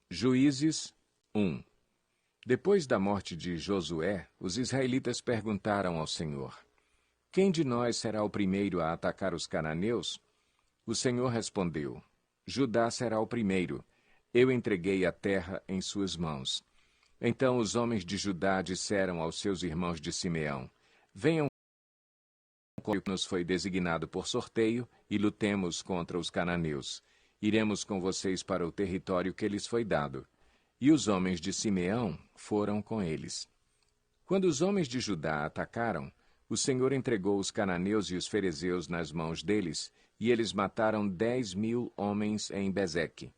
Juízes 1. Depois da morte de Josué, os israelitas perguntaram ao Senhor: Quem de nós será o primeiro a atacar os cananeus? O Senhor respondeu: Judá será o primeiro. Eu entreguei a terra em suas mãos. Então os homens de Judá disseram aos seus irmãos de Simeão: Venham com o que nos foi designado por sorteio e lutemos contra os cananeus. Iremos com vocês para o território que lhes foi dado. E os homens de Simeão foram com eles. Quando os homens de Judá atacaram, o Senhor entregou os cananeus e os ferezeus nas mãos deles, e eles mataram 10.000 homens em Bezeque.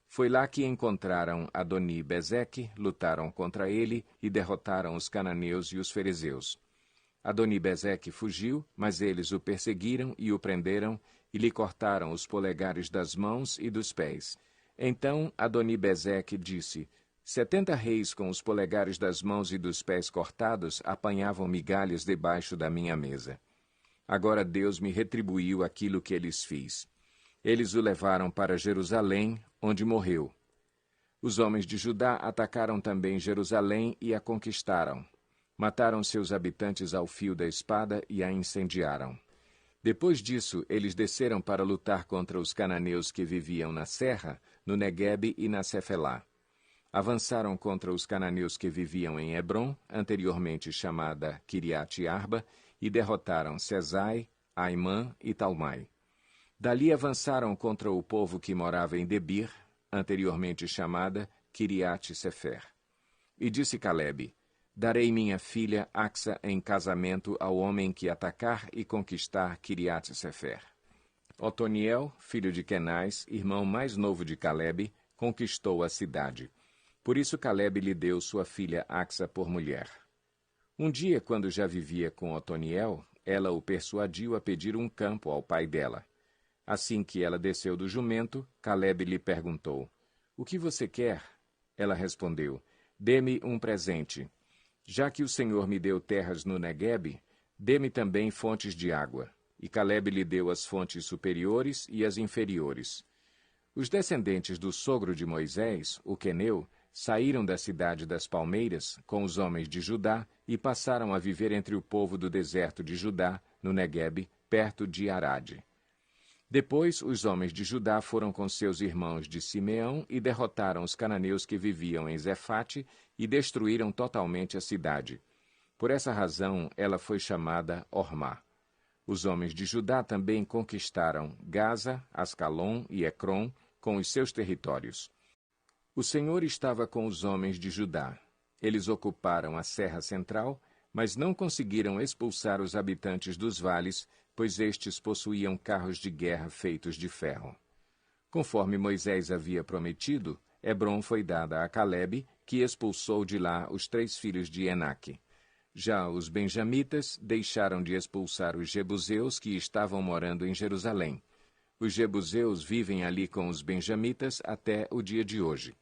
Foi lá que encontraram Adoni-Bezeque, lutaram contra ele e derrotaram os cananeus e os ferezeus. Adoni-Bezeque fugiu, mas eles o perseguiram e o prenderam, e lhe cortaram os polegares das mãos e dos pés. Então Adoni-Bezeque disse: 70 reis com os polegares das mãos e dos pés cortados apanhavam migalhas debaixo da minha mesa. Agora Deus me retribuiu aquilo que lhes fiz. Eles o levaram para Jerusalém, onde morreu. Os homens de Judá atacaram também Jerusalém e a conquistaram. Mataram seus habitantes ao fio da espada e a incendiaram. Depois disso, eles desceram para lutar contra os cananeus que viviam na serra, no Neguebe e na Cefelá. Avançaram contra os cananeus que viviam em Hebrom, anteriormente chamada Quiriate-Arba, e derrotaram Sesai, Aimã e Talmai. Dali avançaram contra o povo que morava em Debir, anteriormente chamada Quiriate-Sefer. E disse Calebe: Darei minha filha Axa em casamento ao homem que atacar e conquistar Quiriate-Sefer. Otoniel, filho de Kenaz, irmão mais novo de Calebe, conquistou a cidade. Por isso Calebe lhe deu sua filha Axa por mulher. Um dia, quando já vivia com Otoniel, ela o persuadiu a pedir um campo ao pai dela. Assim que ela desceu do jumento, Calebe lhe perguntou: O que você quer? Ela respondeu: Dê-me um presente. Já que o Senhor me deu terras no Neguebe, dê-me também fontes de água. E Calebe lhe deu as fontes superiores e as inferiores. Os descendentes do sogro de Moisés, o queneu, saíram da cidade das palmeiras com os homens de Judá e passaram a viver entre o povo do deserto de Judá, no Neguebe, perto de Arade. Depois, os homens de Judá foram com seus irmãos de Simeão e derrotaram os cananeus que viviam em Zefate e destruíram totalmente a cidade. Por essa razão, ela foi chamada Ormá. Os homens de Judá também conquistaram Gaza, Ascalon e Ecrom, com os seus territórios. O Senhor estava com os homens de Judá. Eles ocuparam a Serra Central, mas não conseguiram expulsar os habitantes dos vales, pois estes possuíam carros de guerra feitos de ferro. Conforme Moisés havia prometido, Hebrom foi dada a Calebe, que expulsou de lá os 3 filhos de Enaque. Já os benjamitas deixaram de expulsar os jebuseus que estavam morando em Jerusalém. Os jebuseus vivem ali com os benjamitas até o dia de hoje.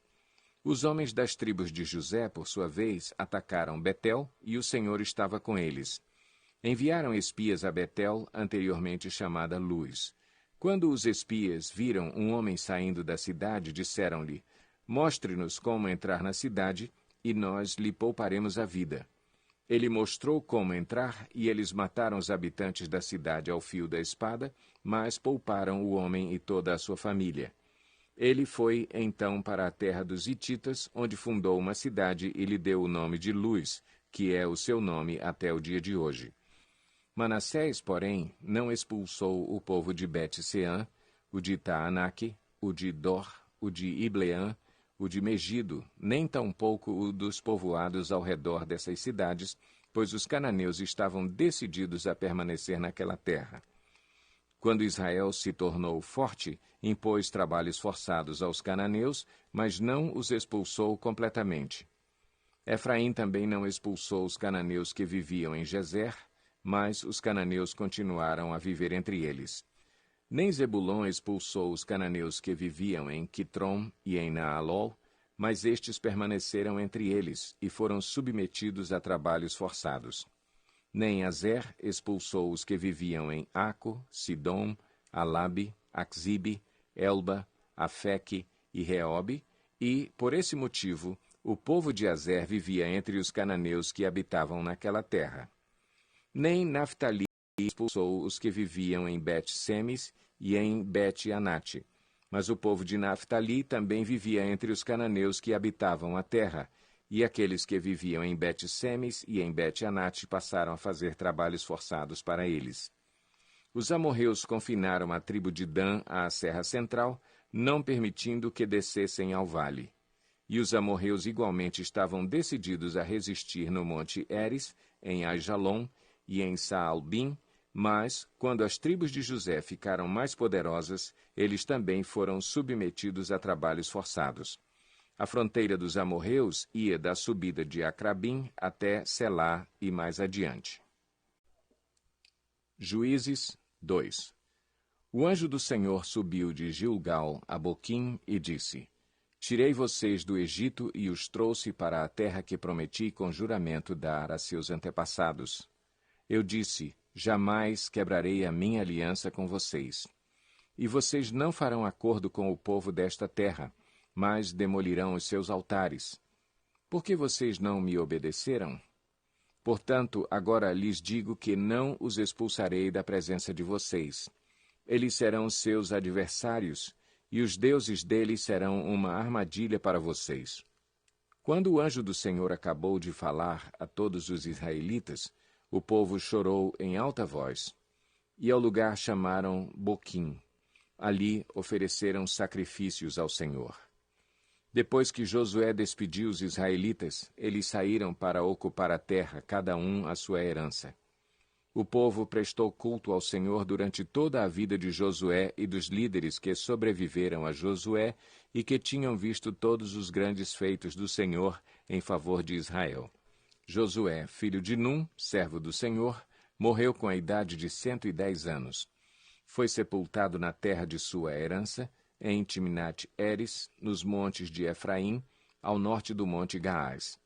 Os homens das tribos de José, por sua vez, atacaram Betel, e o Senhor estava com eles. Enviaram espias a Betel, anteriormente chamada Luz. Quando os espias viram um homem saindo da cidade, disseram-lhe: Mostre-nos como entrar na cidade, e nós lhe pouparemos a vida. Ele mostrou como entrar, e eles mataram os habitantes da cidade ao fio da espada, mas pouparam o homem e toda a sua família. Ele foi, então, para a terra dos Hititas, onde fundou uma cidade e lhe deu o nome de Luz, que é o seu nome até o dia de hoje. Manassés, porém, não expulsou o povo de Bet-Seã, o de Taanaque, o de Dor, o de Ibleã, o de Megido, nem tampouco o dos povoados ao redor dessas cidades, pois os cananeus estavam decididos a permanecer naquela terra. Quando Israel se tornou forte, impôs trabalhos forçados aos cananeus, mas não os expulsou completamente. Efraim também não expulsou os cananeus que viviam em Gezer, mas os cananeus continuaram a viver entre eles. Nem Zebulon expulsou os cananeus que viviam em Quitrom e em Naalol, mas estes permaneceram entre eles e foram submetidos a trabalhos forçados. Nem Azer expulsou os que viviam em Aco, Sidom, Alabe, Axibe, Elba, Afeque e Reobe, E, por esse motivo, o povo de Azer vivia entre os cananeus que habitavam naquela terra. Nem Naftali expulsou os que viviam em Bet-Semes e em Bet-Anate, mas o povo de Naftali também vivia entre os cananeus que habitavam a terra, e aqueles que viviam em Bet-Semes e em Bet-Anate passaram a fazer trabalhos forçados para eles. Os amorreus confinaram a tribo de Dan à serra central, não permitindo que descessem ao vale. E os amorreus igualmente estavam decididos a resistir no monte Eres, em Aijalon e em Saalbim, mas, quando as tribos de José ficaram mais poderosas, eles também foram submetidos a trabalhos forçados. A fronteira dos amorreus ia da subida de Acrabim até Selá e mais adiante. Juízes 2. O anjo do Senhor subiu de Gilgal a Boquim e disse: Tirei vocês do Egito e os trouxe para a terra que prometi com juramento dar a seus antepassados. Eu disse: Jamais quebrarei a minha aliança com vocês. E vocês não farão acordo com o povo desta terra, mas demolirão os seus altares. Por que vocês não me obedeceram? Portanto, agora lhes digo que não os expulsarei da presença de vocês. Eles serão seus adversários, e os deuses deles serão uma armadilha para vocês. Quando o anjo do Senhor acabou de falar a todos os israelitas, o povo chorou em alta voz. E ao lugar chamaram Boquim. Ali ofereceram sacrifícios ao Senhor. Depois que Josué despediu os israelitas, eles saíram para ocupar a terra, cada um a sua herança. O povo prestou culto ao Senhor durante toda a vida de Josué e dos líderes que sobreviveram a Josué e que tinham visto todos os grandes feitos do Senhor em favor de Israel. Josué, filho de Num, servo do Senhor, morreu com a idade de 110 anos. Foi sepultado na terra de sua herança, em Timnat-Eres, nos montes de Efraim, ao norte do monte Gaás.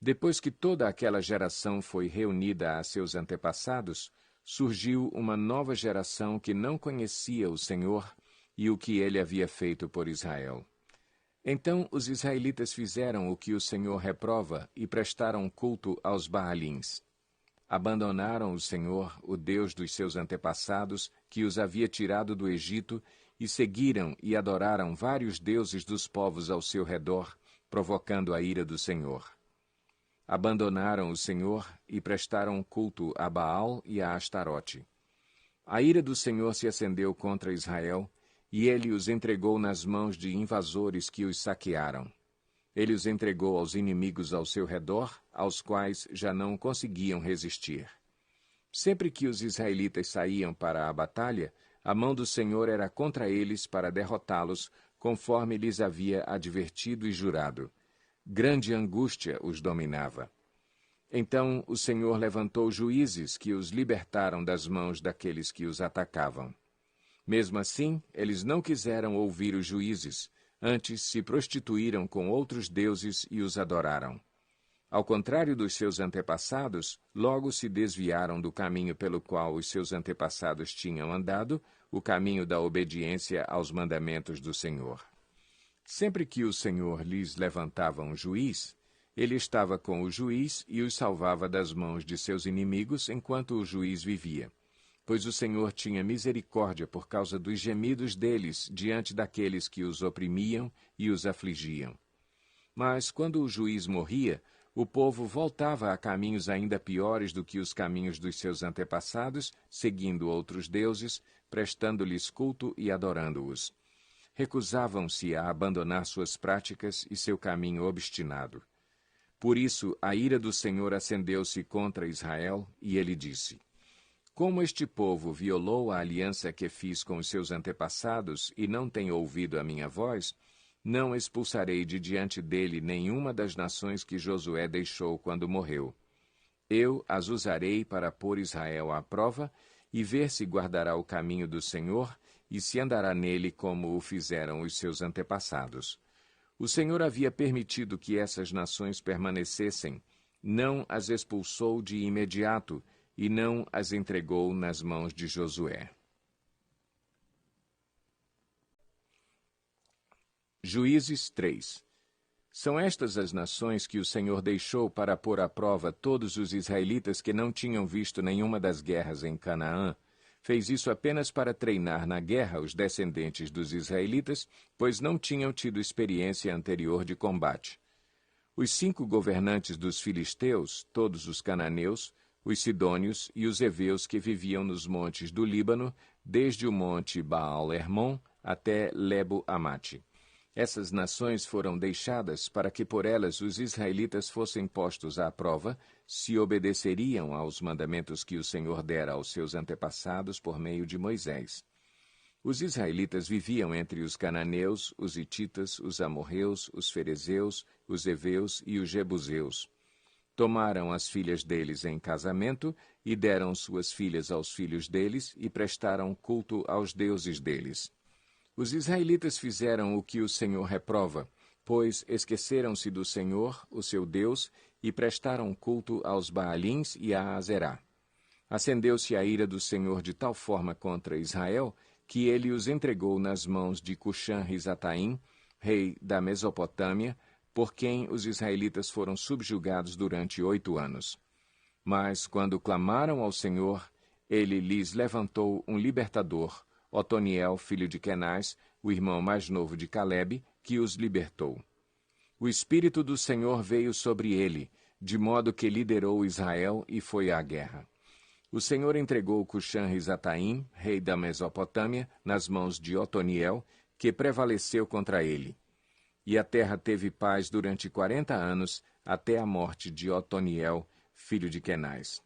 Depois que toda aquela geração foi reunida a seus antepassados, surgiu uma nova geração que não conhecia o Senhor e o que ele havia feito por Israel. Então os israelitas fizeram o que o Senhor reprova e prestaram culto aos Baalins. Abandonaram o Senhor, o Deus dos seus antepassados, que os havia tirado do Egito, e seguiram e adoraram vários deuses dos povos ao seu redor, provocando a ira do Senhor. Abandonaram o Senhor e prestaram culto a Baal e a Astarote. A ira do Senhor se acendeu contra Israel, e ele os entregou nas mãos de invasores que os saquearam. Ele os entregou aos inimigos ao seu redor, aos quais já não conseguiam resistir. Sempre que os israelitas saíam para a batalha, a mão do Senhor era contra eles para derrotá-los, conforme lhes havia advertido e jurado. Grande angústia os dominava. Então o Senhor levantou juízes que os libertaram das mãos daqueles que os atacavam. Mesmo assim, eles não quiseram ouvir os juízes, antes se prostituíram com outros deuses e os adoraram. Ao contrário dos seus antepassados, logo se desviaram do caminho pelo qual os seus antepassados tinham andado, o caminho da obediência aos mandamentos do Senhor. Sempre que o Senhor lhes levantava um juiz, ele estava com o juiz e os salvava das mãos de seus inimigos enquanto o juiz vivia. Pois o Senhor tinha misericórdia por causa dos gemidos deles diante daqueles que os oprimiam e os afligiam. Mas, quando o juiz morria, o povo voltava a caminhos ainda piores do que os caminhos dos seus antepassados, seguindo outros deuses, prestando-lhes culto e adorando-os. Recusavam-se a abandonar suas práticas e seu caminho obstinado. Por isso, a ira do Senhor acendeu-se contra Israel, e ele disse: Como este povo violou a aliança que fiz com os seus antepassados e não tem ouvido a minha voz, não expulsarei de diante dele nenhuma das nações que Josué deixou quando morreu. Eu as usarei para pôr Israel à prova e ver se guardará o caminho do Senhor e se andará nele como o fizeram os seus antepassados. O Senhor havia permitido que essas nações permanecessem, não as expulsou de imediato, e não as entregou nas mãos de Josué. Juízes 3. São estas as nações que o Senhor deixou para pôr à prova todos os israelitas que não tinham visto nenhuma das guerras em Canaã. Fez isso apenas para treinar na guerra os descendentes dos israelitas, pois não tinham tido experiência anterior de combate. Os 5 governantes dos filisteus, todos os cananeus, os sidônios e os heveus que viviam nos montes do Líbano, desde o monte Baal-Hermon até Lebo-Amate. Essas nações foram deixadas para que por elas os israelitas fossem postos à prova, se obedeceriam aos mandamentos que o Senhor dera aos seus antepassados por meio de Moisés. Os israelitas viviam entre os cananeus, os hititas, os amorreus, os ferezeus, os heveus e os jebuseus. Tomaram as filhas deles em casamento e deram suas filhas aos filhos deles e prestaram culto aos deuses deles. Os israelitas fizeram o que o Senhor reprova, pois esqueceram-se do Senhor, o seu Deus, e prestaram culto aos Baalins e a Azerá. Acendeu-se a ira do Senhor de tal forma contra Israel, que ele os entregou nas mãos de Cuxã-Risataim, rei da Mesopotâmia, por quem os israelitas foram subjugados durante 8 anos. Mas, quando clamaram ao Senhor, ele lhes levantou um libertador, Otoniel, filho de Kenaz, o irmão mais novo de Calebe, que os libertou. O Espírito do Senhor veio sobre ele, de modo que liderou Israel e foi à guerra. O Senhor entregou Cuxã-Risataim, rei da Mesopotâmia, nas mãos de Otoniel, que prevaleceu contra ele. E a terra teve paz durante 40 anos, até a morte de Otoniel, filho de Kenaz.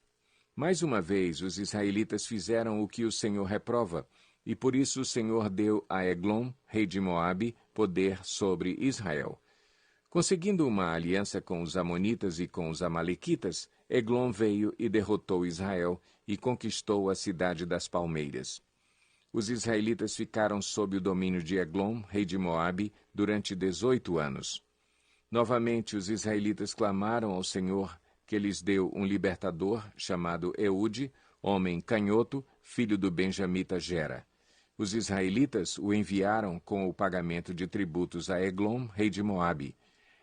Mais uma vez, os israelitas fizeram o que o Senhor reprova, e por isso o Senhor deu a Eglon, rei de Moabe, poder sobre Israel. Conseguindo uma aliança com os amonitas e com os amalequitas, Eglon veio e derrotou Israel e conquistou a cidade das palmeiras. Os israelitas ficaram sob o domínio de Eglon, rei de Moabe, durante 18 anos. Novamente os israelitas clamaram ao Senhor, que lhes deu um libertador, chamado Eude, homem canhoto, filho do benjamita Gera. Os israelitas o enviaram com o pagamento de tributos a Eglon, rei de Moabe.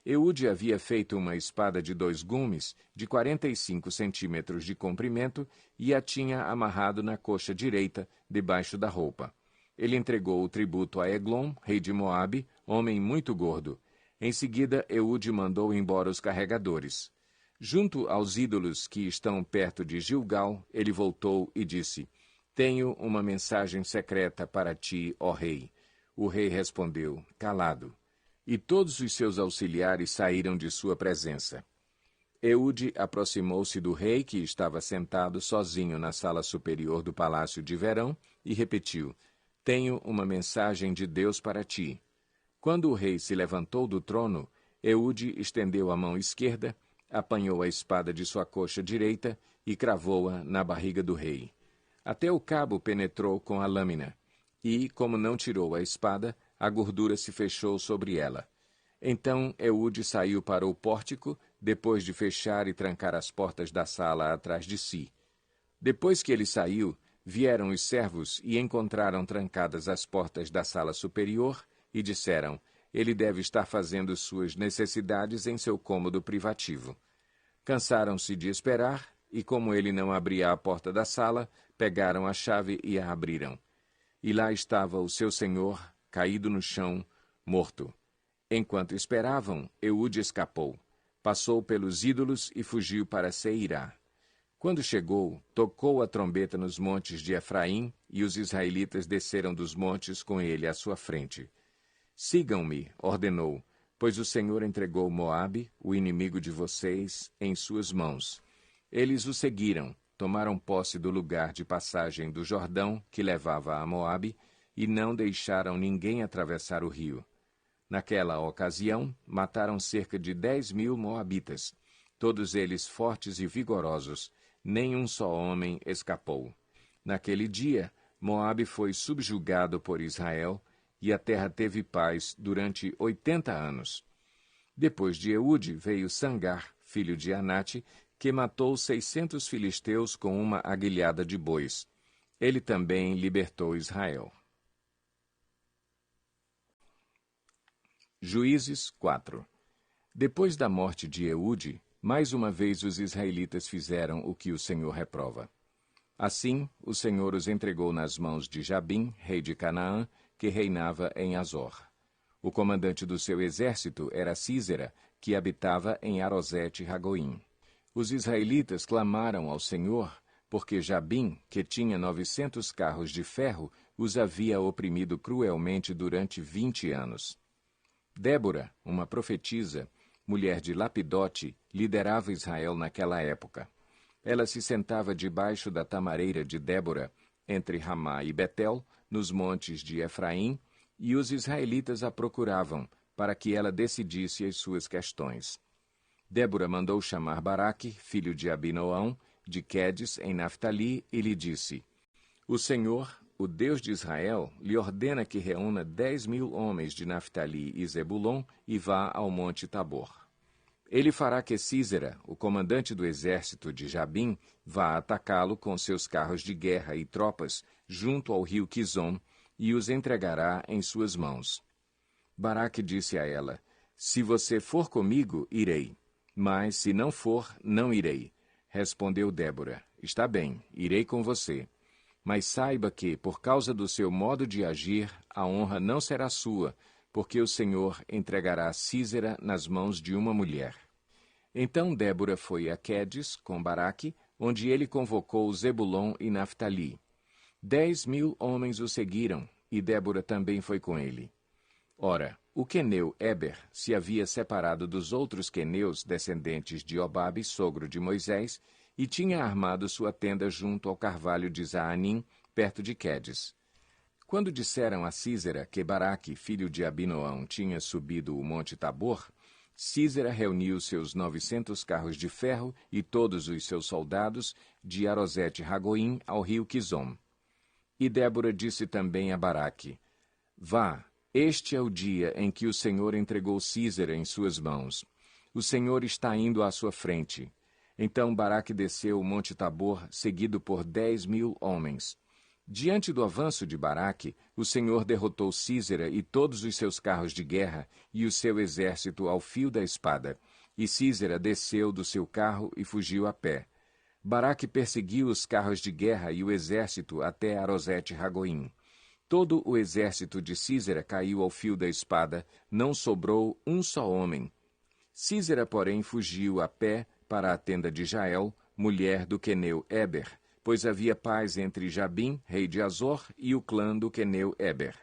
Eude havia feito uma espada de 2 gumes, de 45 centímetros de comprimento, e a tinha amarrado na coxa direita, debaixo da roupa. Ele entregou o tributo a Eglon, rei de Moabe, homem muito gordo. Em seguida, Eude mandou embora os carregadores. Junto aos ídolos que estão perto de Gilgal, ele voltou e disse: Tenho uma mensagem secreta para ti, ó rei. O rei respondeu: Calado. E todos os seus auxiliares saíram de sua presença. Eude aproximou-se do rei, que estava sentado sozinho na sala superior do palácio de verão, e repetiu: Tenho uma mensagem de Deus para ti. Quando o rei se levantou do trono, Eude estendeu a mão esquerda, apanhou a espada de sua coxa direita e cravou-a na barriga do rei. Até o cabo penetrou com a lâmina, e, como não tirou a espada, a gordura se fechou sobre ela. Então Eude saiu para o pórtico, depois de fechar e trancar as portas da sala atrás de si. Depois que ele saiu, vieram os servos e encontraram trancadas as portas da sala superior e disseram: Ele deve estar fazendo suas necessidades em seu cômodo privativo. Cansaram-se de esperar, e como ele não abria a porta da sala, pegaram a chave e a abriram. E lá estava o seu senhor, caído no chão, morto. Enquanto esperavam, Eude escapou. Passou pelos ídolos e fugiu para Seirá. Quando chegou, tocou a trombeta nos montes de Efraim, e os israelitas desceram dos montes com ele à sua frente. Sigam-me, ordenou, pois o Senhor entregou Moabe, o inimigo de vocês, em suas mãos. Eles o seguiram, tomaram posse do lugar de passagem do Jordão, que levava a Moabe, e não deixaram ninguém atravessar o rio. Naquela ocasião, mataram cerca de 10.000 moabitas, todos eles fortes e vigorosos, nem um só homem escapou. Naquele dia, Moabe foi subjugado por Israel, e a terra teve paz durante 80 anos. Depois de Eude veio Sangar, filho de Anate, que matou 600 filisteus com uma aguilhada de bois. Ele também libertou Israel. Juízes 4. Depois da morte de Eude, mais uma vez os israelitas fizeram o que o Senhor reprova. Assim, o Senhor os entregou nas mãos de Jabim, rei de Canaã, que reinava em Azor. O comandante do seu exército era Sísera, que habitava em Arosete-Ragoim. Os israelitas clamaram ao Senhor, porque Jabim, que tinha 900 carros de ferro, os havia oprimido cruelmente durante 20 anos. Débora, uma profetisa, mulher de Lapidote, liderava Israel naquela época. Ela se sentava debaixo da tamareira de Débora, entre Ramá e Betel, nos montes de Efraim, e os israelitas a procuravam, para que ela decidisse as suas questões. Débora mandou chamar Baraque, filho de Abinoão, de Quedes, em Naftali, e lhe disse: O Senhor, o Deus de Israel, lhe ordena que reúna 10.000 homens de Naftali e Zebulon e vá ao monte Tabor. Ele fará que Sísera, o comandante do exército de Jabim, vá atacá-lo com seus carros de guerra e tropas junto ao rio Quizon e os entregará em suas mãos. Baraque disse a ela: Se você for comigo, irei. Mas, se não for, não irei. Respondeu Débora: Está bem, irei com você. Mas saiba que, por causa do seu modo de agir, a honra não será sua, porque o Senhor entregará Sísera nas mãos de uma mulher. Então Débora foi a Quedes, com Baraque, onde ele convocou Zebulon e Naftali. 10.000 homens o seguiram, e Débora também foi com ele. Ora, o queneu Éber se havia separado dos outros queneus descendentes de Obabe, sogro de Moisés, e tinha armado sua tenda junto ao carvalho de Zaanim, perto de Quedes. Quando disseram a Sísera que Baraque, filho de Abinoão, tinha subido o monte Tabor, Sísera reuniu seus 900 carros de ferro e todos os seus soldados de Arosete-Ragoim ao rio Quizon. E Débora disse também a Baraque: Vá, este é o dia em que o Senhor entregou Sísera em suas mãos. O Senhor está indo à sua frente. Então Baraque desceu o monte Tabor, seguido por 10.000 homens. Diante do avanço de Baraque, o Senhor derrotou Sísera e todos os seus carros de guerra e o seu exército ao fio da espada. E Sísera desceu do seu carro e fugiu a pé. Baraque perseguiu os carros de guerra e o exército até Arosete-Ragoim. Todo o exército de Sísera caiu ao fio da espada, não sobrou um só homem. Sísera, porém, fugiu a pé para a tenda de Jael, mulher do queneu Éber, pois havia paz entre Jabim, rei de Azor, e o clã do queneu Éber.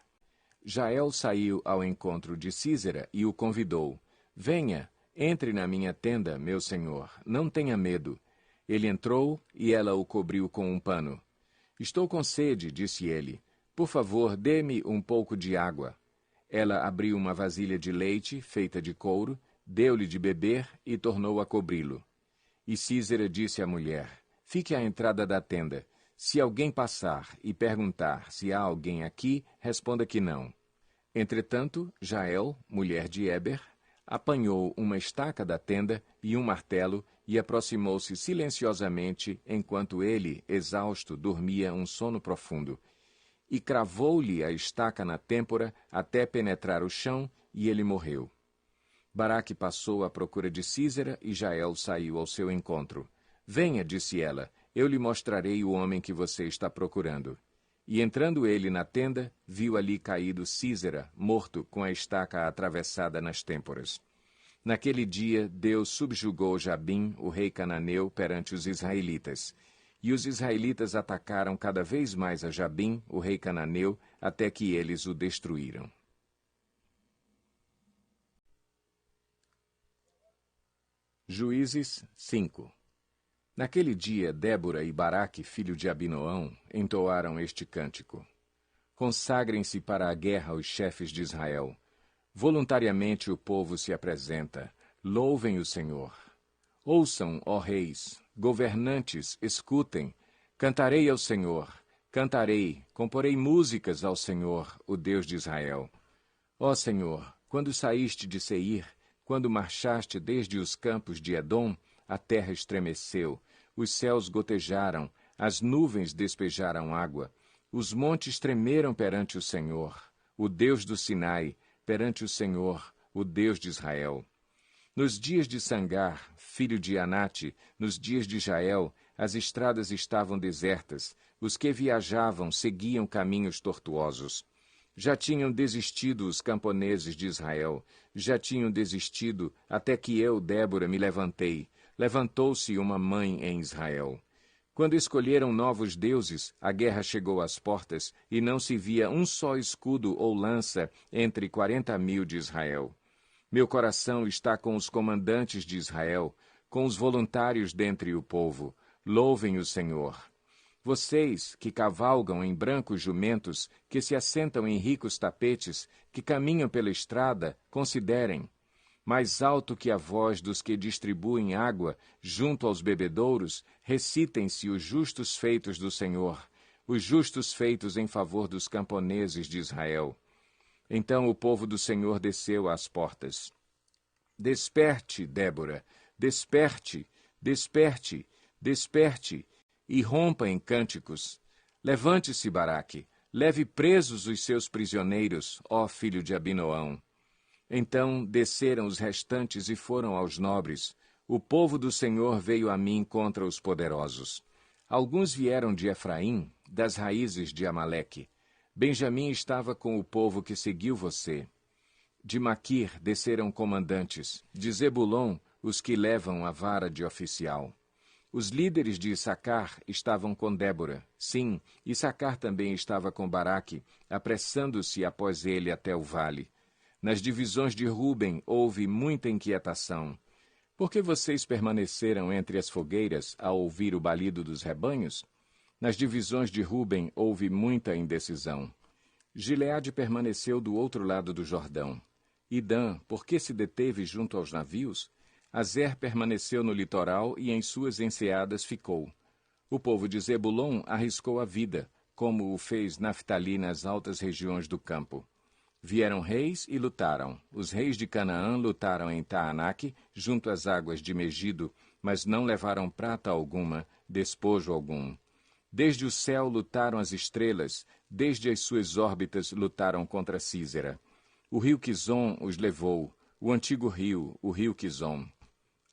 Jael saiu ao encontro de Sísera e o convidou: Venha, entre na minha tenda, meu senhor, não tenha medo. Ele entrou e ela o cobriu com um pano. Estou com sede, disse ele. Por favor, dê-me um pouco de água. Ela abriu uma vasilha de leite, feita de couro, deu-lhe de beber e tornou a cobri-lo. E Sísera disse à mulher: Fique à entrada da tenda. Se alguém passar e perguntar se há alguém aqui, responda que não. Entretanto, Jael, mulher de Éber, apanhou uma estaca da tenda e um martelo e aproximou-se silenciosamente enquanto ele, exausto, dormia um sono profundo. E cravou-lhe a estaca na têmpora até penetrar o chão, e ele morreu. Baraque passou à procura de Sísera e Jael saiu ao seu encontro. Venha, disse ela, eu lhe mostrarei o homem que você está procurando. E entrando ele na tenda, viu ali caído Sísera, morto, com a estaca atravessada nas têmporas. Naquele dia, Deus subjugou Jabim, o rei cananeu, perante os israelitas. E os israelitas atacaram cada vez mais a Jabim, o rei cananeu, até que eles o destruíram. Juízes 5. Naquele dia, Débora e Baraque, filho de Abinoão, entoaram este cântico. Consagrem-se para a guerra os chefes de Israel. Voluntariamente o povo se apresenta. Louvem o Senhor. Ouçam, ó reis, governantes, escutem. Cantarei ao Senhor, cantarei, comporei músicas ao Senhor, o Deus de Israel. Ó Senhor, quando saíste de Seir, quando marchaste desde os campos de Edom, a terra estremeceu, os céus gotejaram, as nuvens despejaram água, os montes tremeram perante o Senhor, o Deus do Sinai, perante o Senhor, o Deus de Israel. Nos dias de Sangar, filho de Anate, nos dias de Jael, as estradas estavam desertas, os que viajavam seguiam caminhos tortuosos. Já tinham desistido os camponeses de Israel, já tinham desistido, até que eu, Débora, me levantei. Levantou-se uma mãe em Israel. Quando escolheram novos deuses, a guerra chegou às portas, e não se via um só escudo ou lança entre 40.000 de Israel. Meu coração está com os comandantes de Israel, com os voluntários dentre o povo. Louvem o Senhor. Vocês, que cavalgam em brancos jumentos, que se assentam em ricos tapetes, que caminham pela estrada, considerem. Mais alto que a voz dos que distribuem água junto aos bebedouros, recitem-se os justos feitos do Senhor, os justos feitos em favor dos camponeses de Israel. Então o povo do Senhor desceu às portas. Desperte, Débora, desperte, desperte, desperte, e rompa em cânticos. Levante-se, Baraque, leve presos os seus prisioneiros, ó filho de Abinoão. Então desceram os restantes e foram aos nobres. O povo do Senhor veio a mim contra os poderosos. Alguns vieram de Efraim, das raízes de Amaleque. Benjamim estava com o povo que seguiu você. De Maquir desceram comandantes, de Zebulon os que levam a vara de oficial. Os líderes de Issacar estavam com Débora. Sim, Issacar também estava com Baraque, apressando-se após ele até o vale. Nas divisões de Ruben houve muita inquietação. Por que vocês permaneceram entre as fogueiras ao ouvir o balido dos rebanhos? Nas divisões de Ruben houve muita indecisão. Gileade permaneceu do outro lado do Jordão. E Dan, por que se deteve junto aos navios? Azer permaneceu no litoral e em suas enseadas ficou. O povo de Zebulon arriscou a vida, como o fez Naftali nas altas regiões do campo. Vieram reis e lutaram. Os reis de Canaã lutaram em Taanaque, junto às águas de Megido, mas não levaram prata alguma, despojo algum. Desde o céu lutaram as estrelas, desde as suas órbitas lutaram contra Císera. O rio Quizon os levou, o antigo rio, o rio Quizon.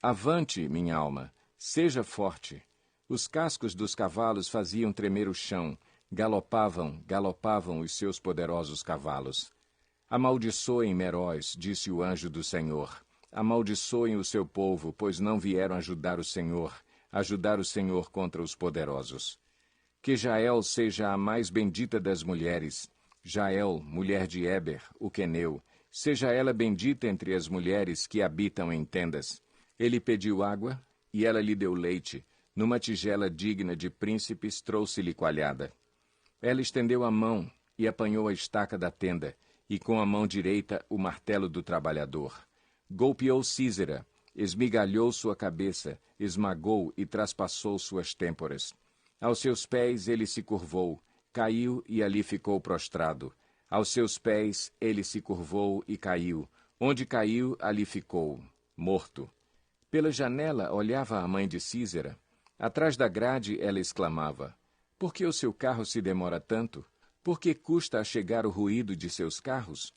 Avante, minha alma, seja forte. Os cascos dos cavalos faziam tremer o chão, galopavam, galopavam os seus poderosos cavalos. Amaldiçoem Meróis, disse o anjo do Senhor. Amaldiçoem o seu povo, pois não vieram ajudar o Senhor contra os poderosos. Que Jael seja a mais bendita das mulheres. Jael, mulher de Éber, o queneu, seja ela bendita entre as mulheres que habitam em tendas. Ele pediu água, e ela lhe deu leite. Numa tigela digna de príncipes, trouxe-lhe coalhada. Ela estendeu a mão e apanhou a estaca da tenda, e com a mão direita o martelo do trabalhador. Golpeou Císera, esmigalhou sua cabeça, esmagou e traspassou suas têmporas. Aos seus pés ele se curvou, caiu e ali ficou prostrado. Aos seus pés ele se curvou e caiu. Onde caiu, ali ficou, morto. Pela janela olhava a mãe de Císera. Atrás da grade ela exclamava: Por que o seu carro se demora tanto? Por que custa a chegar o ruído de seus carros?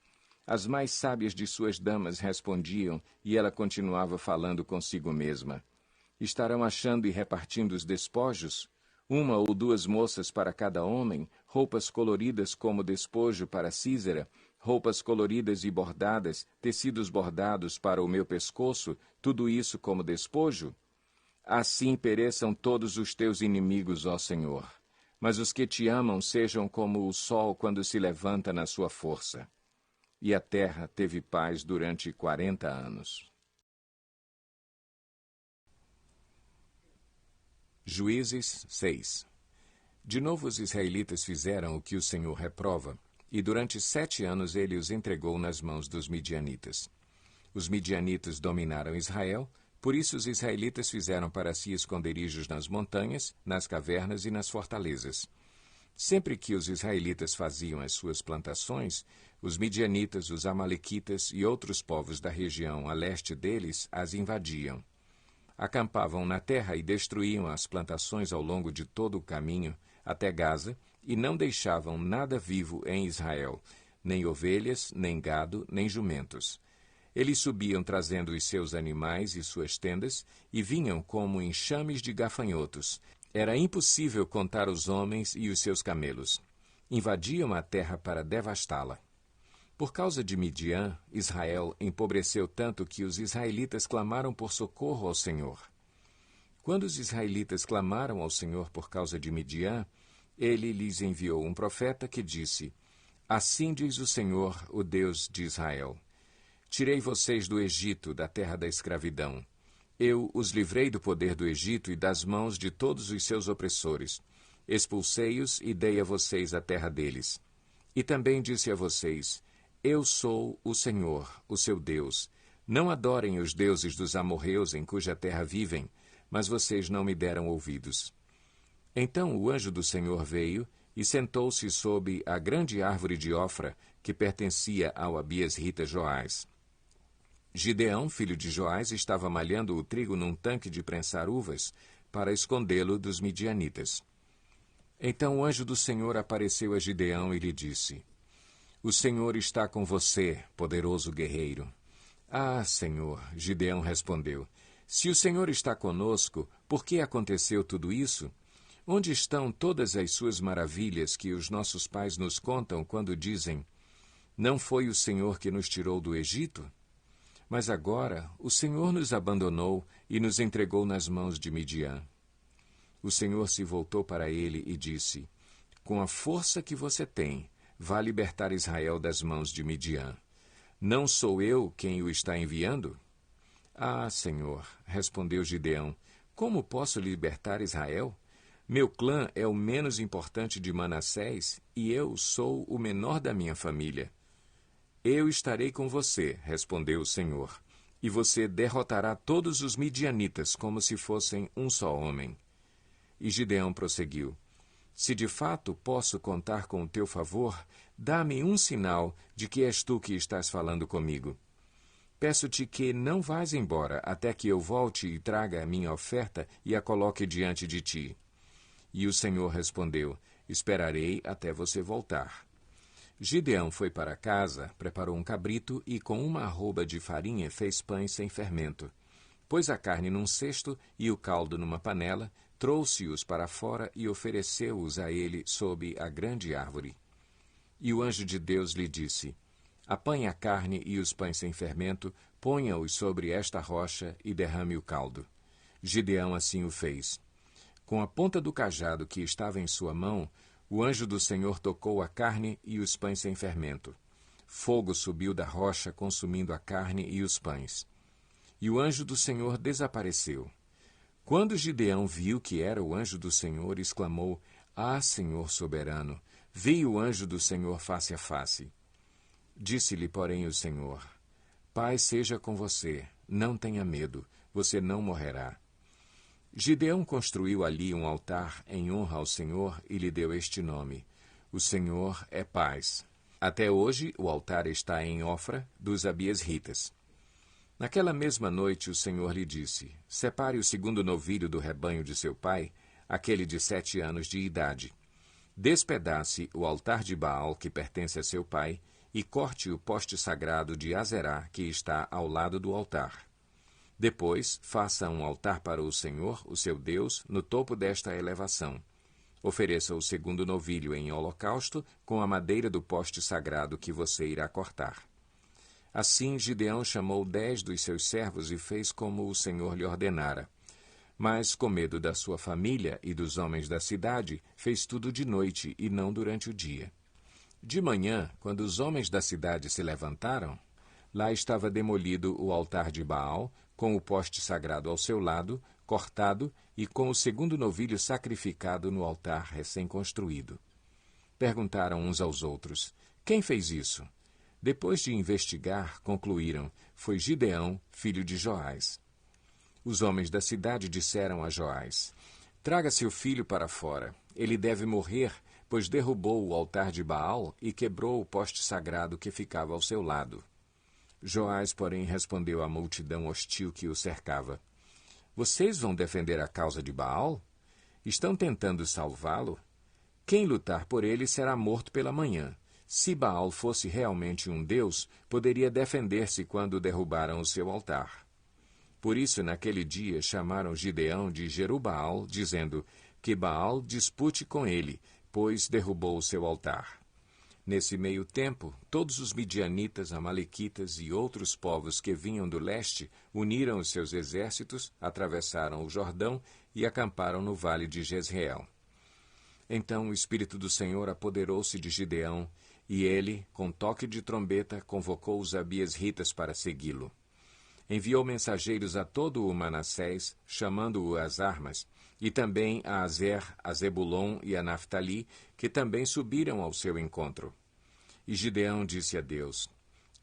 As mais sábias de suas damas respondiam, e ela continuava falando consigo mesma. Estarão achando e repartindo os despojos? 1 ou 2 moças para cada homem, roupas coloridas como despojo para Císera, roupas coloridas e bordadas, tecidos bordados para o meu pescoço, tudo isso como despojo? Assim pereçam todos os teus inimigos, ó Senhor. Mas os que te amam sejam como o sol quando se levanta na sua força. E a terra teve paz durante 40 anos. Juízes 6. De novo os israelitas fizeram o que o Senhor reprova, e durante 7 anos ele os entregou nas mãos dos midianitas. Os midianitas dominaram Israel, por isso os israelitas fizeram para si esconderijos nas montanhas, nas cavernas e nas fortalezas. Sempre que os israelitas faziam as suas plantações, os midianitas, os amalequitas e outros povos da região a leste deles as invadiam. Acampavam na terra e destruíam as plantações ao longo de todo o caminho até Gaza, e não deixavam nada vivo em Israel, nem ovelhas, nem gado, nem jumentos. Eles subiam trazendo os seus animais e suas tendas, e vinham como enxames de gafanhotos. Era impossível contar os homens e os seus camelos. Invadiam a terra para devastá-la. Por causa de Midian, Israel empobreceu tanto que os israelitas clamaram por socorro ao Senhor. Quando os israelitas clamaram ao Senhor por causa de Midian, ele lhes enviou um profeta que disse: Assim diz o Senhor, o Deus de Israel: Tirei vocês do Egito, da terra da escravidão. Eu os livrei do poder do Egito e das mãos de todos os seus opressores. Expulsei-os e dei a vocês a terra deles. E também disse a vocês: Eu sou o Senhor, o seu Deus. Não adorem os deuses dos amorreus em cuja terra vivem, mas vocês não me deram ouvidos. Então o anjo do Senhor veio e sentou-se sob a grande árvore de Ofra, que pertencia ao abiesrita Joás. Gideão, filho de Joás, estava malhando o trigo num tanque de prensar uvas para escondê-lo dos midianitas. Então o anjo do Senhor apareceu a Gideão e lhe disse: O Senhor está com você, poderoso guerreiro. Ah, Senhor, Gideão respondeu, se o Senhor está conosco, por que aconteceu tudo isso? Onde estão todas as suas maravilhas que os nossos pais nos contam quando dizem: Não foi o Senhor que nos tirou do Egito? Mas agora o Senhor nos abandonou e nos entregou nas mãos de Midian. O Senhor se voltou para ele e disse: Com a força que você tem, vá libertar Israel das mãos de Midian. Não sou eu quem o está enviando? Ah, Senhor, respondeu Gideão, como posso libertar Israel? Meu clã é o menos importante de Manassés e eu sou o menor da minha família. Eu estarei com você, respondeu o Senhor, e você derrotará todos os midianitas como se fossem um só homem. E Gideão prosseguiu: Se de fato posso contar com o teu favor, dá-me um sinal de que és tu que estás falando comigo. Peço-te que não vás embora até que eu volte e traga a minha oferta e a coloque diante de ti. E o Senhor respondeu: Esperarei até você voltar. Gideão foi para casa, preparou um cabrito e com uma arroba de farinha fez pães sem fermento. Pôs a carne num cesto e o caldo numa panela, trouxe-os para fora e ofereceu-os a ele sob a grande árvore. E o anjo de Deus lhe disse: Apanhe a carne e os pães sem fermento, ponha-os sobre esta rocha e derrame o caldo. Gideão assim o fez. Com a ponta do cajado que estava em sua mão, o anjo do Senhor tocou a carne e os pães sem fermento. Fogo subiu da rocha, consumindo a carne e os pães. E o anjo do Senhor desapareceu. Quando Gideão viu que era o anjo do Senhor, exclamou: Ah, Senhor soberano, vi o anjo do Senhor face a face. Disse-lhe, porém, o Senhor: Paz seja com você, não tenha medo, você não morrerá. Gideão construiu ali um altar em honra ao Senhor e lhe deu este nome: O Senhor é paz. Até hoje o altar está em Ofra dos abiesritas. Naquela mesma noite o Senhor lhe disse: Separe o segundo novilho do rebanho de seu pai, aquele de 7 anos de idade. Despedace o altar de Baal que pertence a seu pai e corte o poste sagrado de Azerá que está ao lado do altar. Depois, faça um altar para o Senhor, o seu Deus, no topo desta elevação. Ofereça o segundo novilho em holocausto com a madeira do poste sagrado que você irá cortar. Assim, Gideão chamou 10 dos seus servos e fez como o Senhor lhe ordenara. Mas, com medo da sua família e dos homens da cidade, fez tudo de noite e não durante o dia. De manhã, quando os homens da cidade se levantaram, lá estava demolido o altar de Baal, com o poste sagrado ao seu lado, cortado, e com o segundo novilho sacrificado no altar recém-construído. Perguntaram uns aos outros: Quem fez isso? Depois de investigar, concluíram: Foi Gideão, filho de Joás. Os homens da cidade disseram a Joás: Traga seu filho para fora. Ele deve morrer, pois derrubou o altar de Baal e quebrou o poste sagrado que ficava ao seu lado. Joás, porém, respondeu à multidão hostil que o cercava: Vocês vão defender a causa de Baal? Estão tentando salvá-lo? Quem lutar por ele será morto pela manhã. Se Baal fosse realmente um deus, poderia defender-se quando derrubaram o seu altar. Por isso, naquele dia, chamaram Gideão de Jerubbaal, dizendo que Baal dispute com ele, pois derrubou o seu altar. Nesse meio tempo, todos os midianitas, amalequitas e outros povos que vinham do leste uniram os seus exércitos, atravessaram o Jordão e acamparam no vale de Jezreel. Então o Espírito do Senhor apoderou-se de Gideão, e ele, com toque de trombeta, convocou os abiesritas para segui-lo. Enviou mensageiros a todo o Manassés, chamando-o às armas, e também a Azer, a Zebulon e a Naftali, que também subiram ao seu encontro. E Gideão disse a Deus: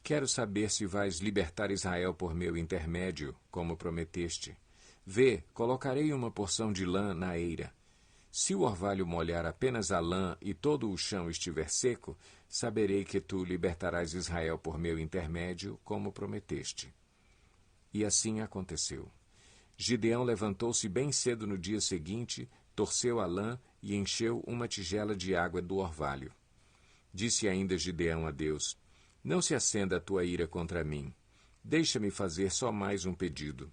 Quero saber se vais libertar Israel por meu intermédio, como prometeste. Vê, colocarei uma porção de lã na eira. Se o orvalho molhar apenas a lã e todo o chão estiver seco, saberei que tu libertarás Israel por meu intermédio, como prometeste. E assim aconteceu. Gideão levantou-se bem cedo no dia seguinte, torceu a lã e encheu uma tigela de água do orvalho. Disse ainda Gideão a Deus: Não se acenda a tua ira contra mim. Deixa-me fazer só mais um pedido.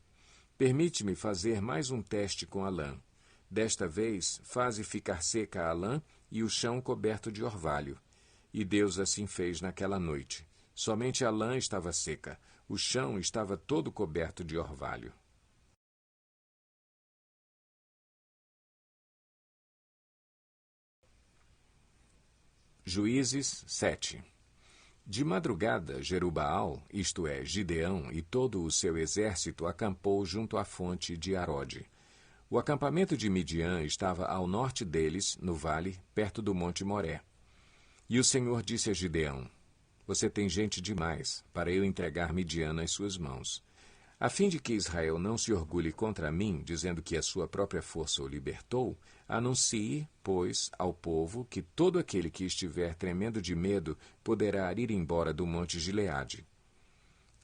Permite-me fazer mais um teste com a lã. Desta vez, faze ficar seca a lã e o chão coberto de orvalho. E Deus assim fez naquela noite. Somente a lã estava seca, o chão estava todo coberto de orvalho. Juízes 7. De madrugada, Jerubbaal, isto é, Gideão, e todo o seu exército acampou junto à fonte de Arode. O acampamento de Midian estava ao norte deles, no vale, perto do monte Moré. E o Senhor disse a Gideão: Você tem gente demais para eu entregar Midian nas suas mãos. A fim de que Israel não se orgulhe contra mim, dizendo que a sua própria força o libertou, anuncie, pois, ao povo que todo aquele que estiver tremendo de medo poderá ir embora do monte Gileade.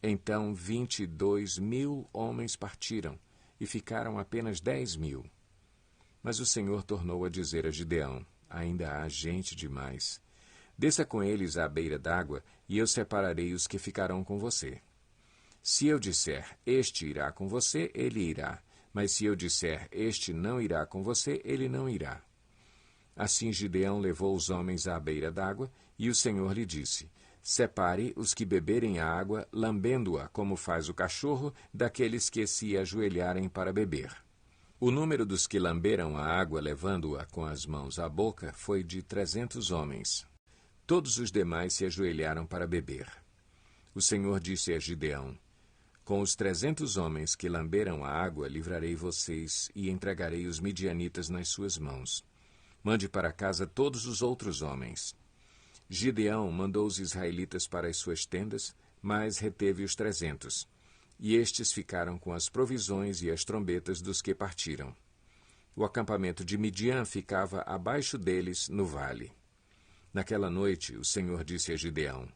Então 22.000 homens partiram, e ficaram apenas 10.000. Mas o Senhor tornou a dizer a Gideão: Ainda há gente demais. Desça com eles à beira d'água, e eu separarei os que ficarão com você. Se eu disser, este irá com você, ele irá. Mas se eu disser, este não irá com você, ele não irá. Assim Gideão levou os homens à beira d'água, e o Senhor lhe disse: Separe os que beberem a água, lambendo-a como faz o cachorro, daqueles que se ajoelharem para beber. O número dos que lamberam a água, levando-a com as mãos à boca, foi de 300 homens. Todos os demais se ajoelharam para beber. O Senhor disse a Gideão: Com os 300 homens que lamberam a água, livrarei vocês e entregarei os midianitas nas suas mãos. Mande para casa todos os outros homens. Gideão mandou os israelitas para as suas tendas, mas reteve os 300. E estes ficaram com as provisões e as trombetas dos que partiram. O acampamento de Midian ficava abaixo deles, no vale. Naquela noite, o Senhor disse a Gideão: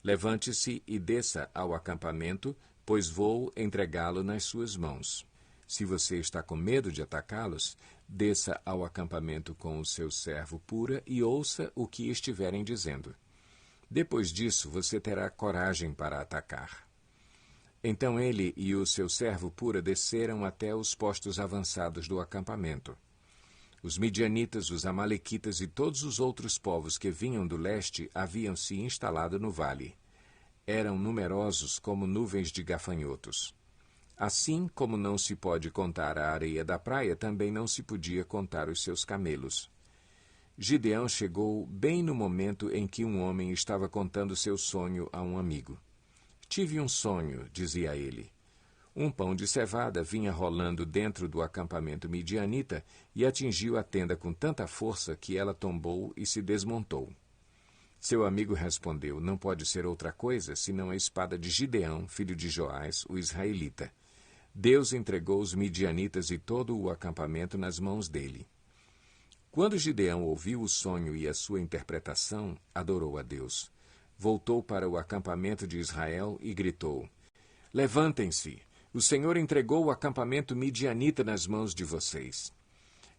Levante-se e desça ao acampamento, pois vou entregá-lo nas suas mãos. Se você está com medo de atacá-los, desça ao acampamento com o seu servo Pura e ouça o que estiverem dizendo. Depois disso, você terá coragem para atacar. Então ele e o seu servo Pura desceram até os postos avançados do acampamento. Os midianitas, os amalequitas e todos os outros povos que vinham do leste haviam se instalado no vale. Eram numerosos como nuvens de gafanhotos. Assim como não se pode contar a areia da praia, também não se podia contar os seus camelos. Gideão chegou bem no momento em que um homem estava contando seu sonho a um amigo. Tive um sonho, dizia ele. Um pão de cevada vinha rolando dentro do acampamento midianita e atingiu a tenda com tanta força que ela tombou e se desmontou. Seu amigo respondeu: Não pode ser outra coisa senão a espada de Gideão, filho de Joás, o israelita. Deus entregou os midianitas e todo o acampamento nas mãos dele. Quando Gideão ouviu o sonho e a sua interpretação, adorou a Deus. Voltou para o acampamento de Israel e gritou: Levantem-se! O Senhor entregou o acampamento midianita nas mãos de vocês.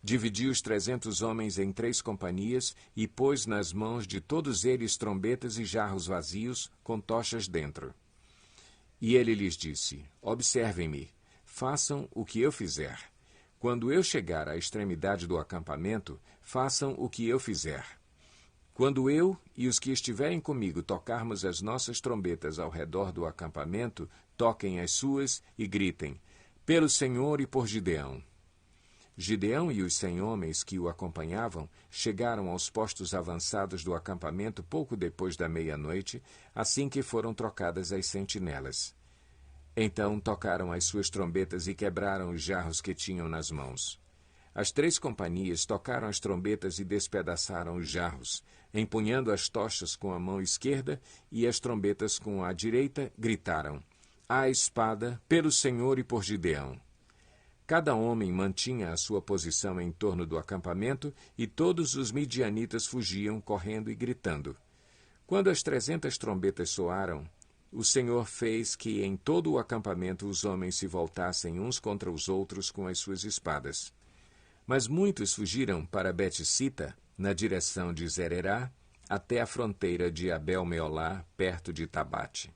Dividiu os 300 homens em 3 companhias e pôs nas mãos de todos eles trombetas e jarros vazios, com tochas dentro. E ele lhes disse: Observem-me, façam o que eu fizer. Quando eu chegar à extremidade do acampamento, façam o que eu fizer. Quando eu e os que estiverem comigo tocarmos as nossas trombetas ao redor do acampamento, toquem as suas e gritem: Pelo Senhor e por Gideão. Gideão e os 100 homens que o acompanhavam chegaram aos postos avançados do acampamento pouco depois da meia-noite, assim que foram trocadas as sentinelas. Então tocaram as suas trombetas e quebraram os jarros que tinham nas mãos. As 3 companhias tocaram as trombetas e despedaçaram os jarros, empunhando as tochas com a mão esquerda e as trombetas com a direita, gritaram: À espada, pelo Senhor e por Gideão. Cada homem mantinha a sua posição em torno do acampamento e todos os midianitas fugiam, correndo e gritando. Quando as 300 trombetas soaram, o Senhor fez que em todo o acampamento os homens se voltassem uns contra os outros com as suas espadas. Mas muitos fugiram para Bet-sita, na direção de Zererá, até a fronteira de Abel-meolá, perto de Tabate.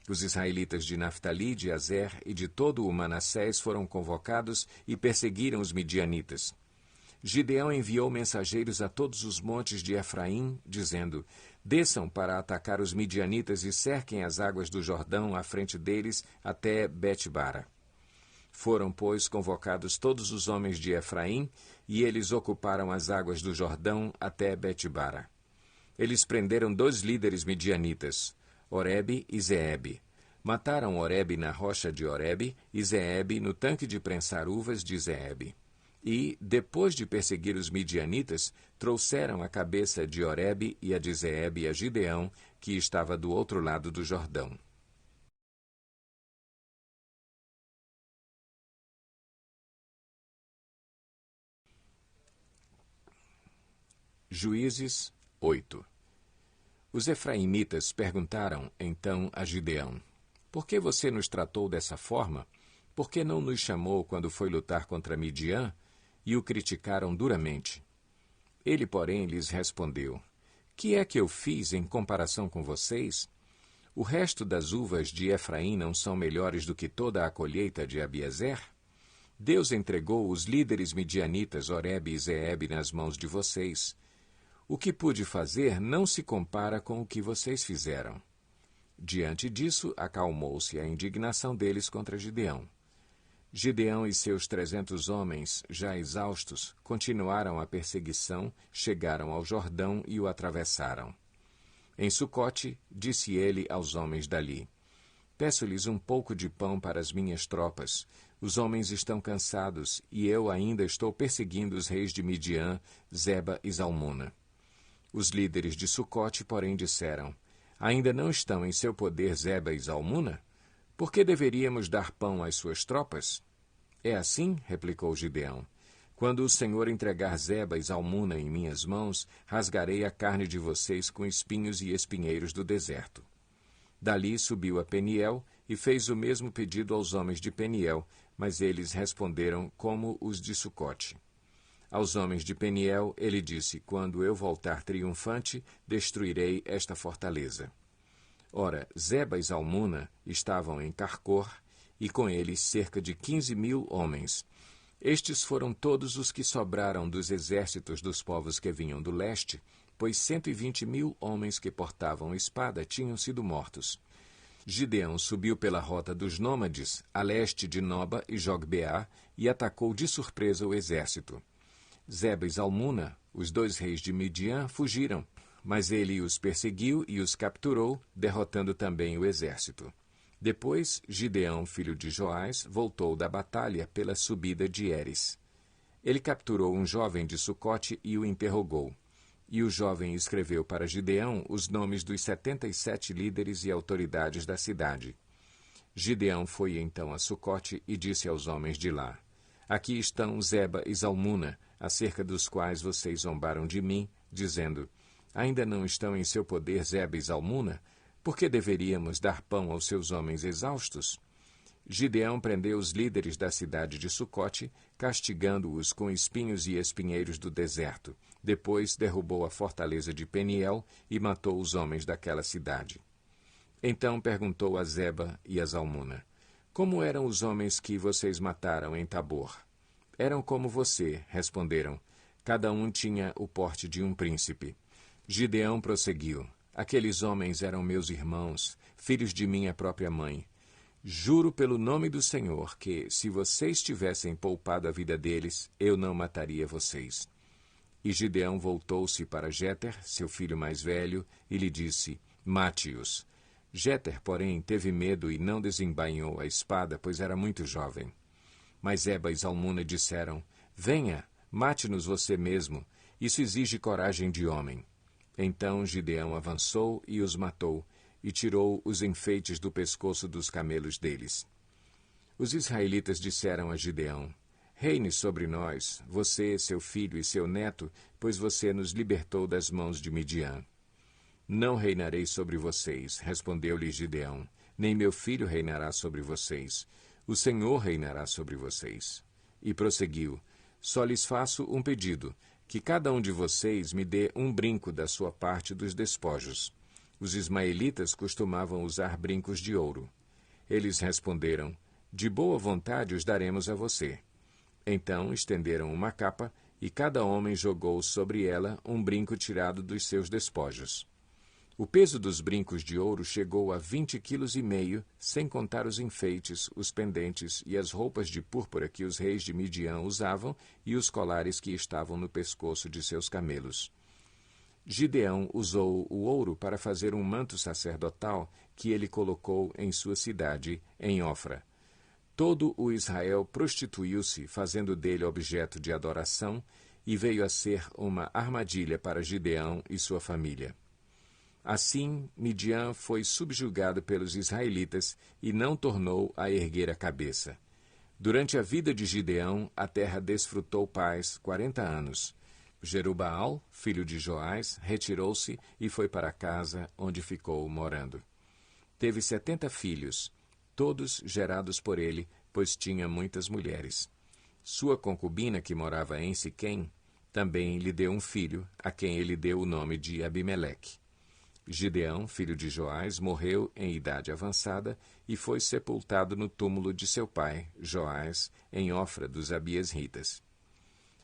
Os israelitas de Naftali, de Azer e de todo o Manassés foram convocados e perseguiram os midianitas. Gideão enviou mensageiros a todos os montes de Efraim, dizendo: Desçam para atacar os midianitas e cerquem as águas do Jordão à frente deles até Bet-bara. Foram, pois, convocados todos os homens de Efraim, e eles ocuparam as águas do Jordão até Bet-bara. Eles prenderam 2 líderes midianitas, Oreb e Zeebe. Mataram Oreb na rocha de Oreb e Zeebe no tanque de prensar uvas de Zeebe. E, depois de perseguir os midianitas, trouxeram a cabeça de Oreb e a de Zeebe a Gideão, que estava do outro lado do Jordão. Juízes 8. Os efraimitas perguntaram, então, a Gideão: Por que você nos tratou dessa forma? Por que não nos chamou quando foi lutar contra Midian? E o criticaram duramente. Ele, porém, lhes respondeu: Que é que eu fiz em comparação com vocês? O resto das uvas de Efraim não são melhores do que toda a colheita de Abiezer? Deus entregou os líderes midianitas Oreb e Zeebe nas mãos de vocês. O que pude fazer não se compara com o que vocês fizeram. Diante disso, acalmou-se a indignação deles contra Gideão. Gideão e seus 300 homens, já exaustos, continuaram a perseguição, chegaram ao Jordão e o atravessaram. Em Sucote, disse ele aos homens dali: Peço-lhes um pouco de pão para as minhas tropas. Os homens estão cansados, e eu ainda estou perseguindo os reis de Midian, Zeba e Zalmuna. Os líderes de Sucote, porém, disseram: Ainda não estão em seu poder Zeba e Zalmuna? Por que deveríamos dar pão às suas tropas? É assim, replicou Gideão. Quando o Senhor entregar Zeba e Zalmuna em minhas mãos, rasgarei a carne de vocês com espinhos e espinheiros do deserto. Dali subiu a Peniel e fez o mesmo pedido aos homens de Peniel, mas eles responderam como os de Sucote. Aos homens de Peniel ele disse: Quando eu voltar triunfante, destruirei esta fortaleza. Ora, Zeba e Zalmuna estavam em Carcor, e com eles cerca de 15.000 homens. Estes foram todos os que sobraram dos exércitos dos povos que vinham do leste, pois 120.000 homens que portavam espada tinham sido mortos. Gideão subiu pela rota dos nômades, a leste de Noba e Jogbeá, e atacou de surpresa o exército. Zeba e Zalmuna, os 2 reis de Midian, fugiram, mas ele os perseguiu e os capturou, derrotando também o exército. Depois, Gideão, filho de Joás, voltou da batalha pela subida de Eres. Ele capturou um jovem de Sucote e o interrogou. E o jovem escreveu para Gideão os nomes dos 77 líderes e autoridades da cidade. Gideão foi então a Sucote e disse aos homens de lá: Aqui estão Zeba e Zalmuna, acerca dos quais vocês zombaram de mim, dizendo: Ainda não estão em seu poder Zeba e Zalmuna? Por que deveríamos dar pão aos seus homens exaustos? Gideão prendeu os líderes da cidade de Sucote, castigando-os com espinhos e espinheiros do deserto. Depois derrubou a fortaleza de Peniel e matou os homens daquela cidade. Então perguntou a Zeba e a Zalmuna: Como eram os homens que vocês mataram em Tabor? Eram como você, responderam. Cada um tinha o porte de um príncipe. Gideão prosseguiu: Aqueles homens eram meus irmãos, filhos de minha própria mãe. Juro pelo nome do Senhor que, se vocês tivessem poupado a vida deles, eu não mataria vocês. E Gideão voltou-se para Jéter, seu filho mais velho, e lhe disse: Mate-os. Jéter, porém, teve medo e não desembainhou a espada, pois era muito jovem. Mas Zeba e Zalmuna disseram: Venha, mate-nos você mesmo. Isso exige coragem de homem. Então Gideão avançou e os matou, e tirou os enfeites do pescoço dos camelos deles. Os israelitas disseram a Gideão: Reine sobre nós, você, seu filho e seu neto, pois você nos libertou das mãos de Midian. Não reinarei sobre vocês, respondeu-lhe Gideão, nem meu filho reinará sobre vocês. O Senhor reinará sobre vocês. E prosseguiu: Só lhes faço um pedido, que cada um de vocês me dê um brinco da sua parte dos despojos. Os ismaelitas costumavam usar brincos de ouro. Eles responderam: De boa vontade os daremos a você. Então estenderam uma capa, e cada homem jogou sobre ela um brinco tirado dos seus despojos. O peso dos brincos de ouro chegou a 20,5 quilos, sem contar os enfeites, os pendentes e as roupas de púrpura que os reis de Midian usavam e os colares que estavam no pescoço de seus camelos. Gideão usou o ouro para fazer um manto sacerdotal que ele colocou em sua cidade, em Ofra. Todo o Israel prostituiu-se, fazendo dele objeto de adoração, e veio a ser uma armadilha para Gideão e sua família. Assim, Midian foi subjugado pelos israelitas e não tornou a erguer a cabeça. Durante a vida de Gideão, a terra desfrutou paz 40 anos. Jerubaal, filho de Joás, retirou-se e foi para casa, onde ficou morando. Teve 70 filhos, todos gerados por ele, pois tinha muitas mulheres. Sua concubina, que morava em Siquém, também lhe deu um filho, a quem ele deu o nome de Abimeleque. Gideão, filho de Joás, morreu em idade avançada e foi sepultado no túmulo de seu pai, Joás, em Ofra dos Abiesritas.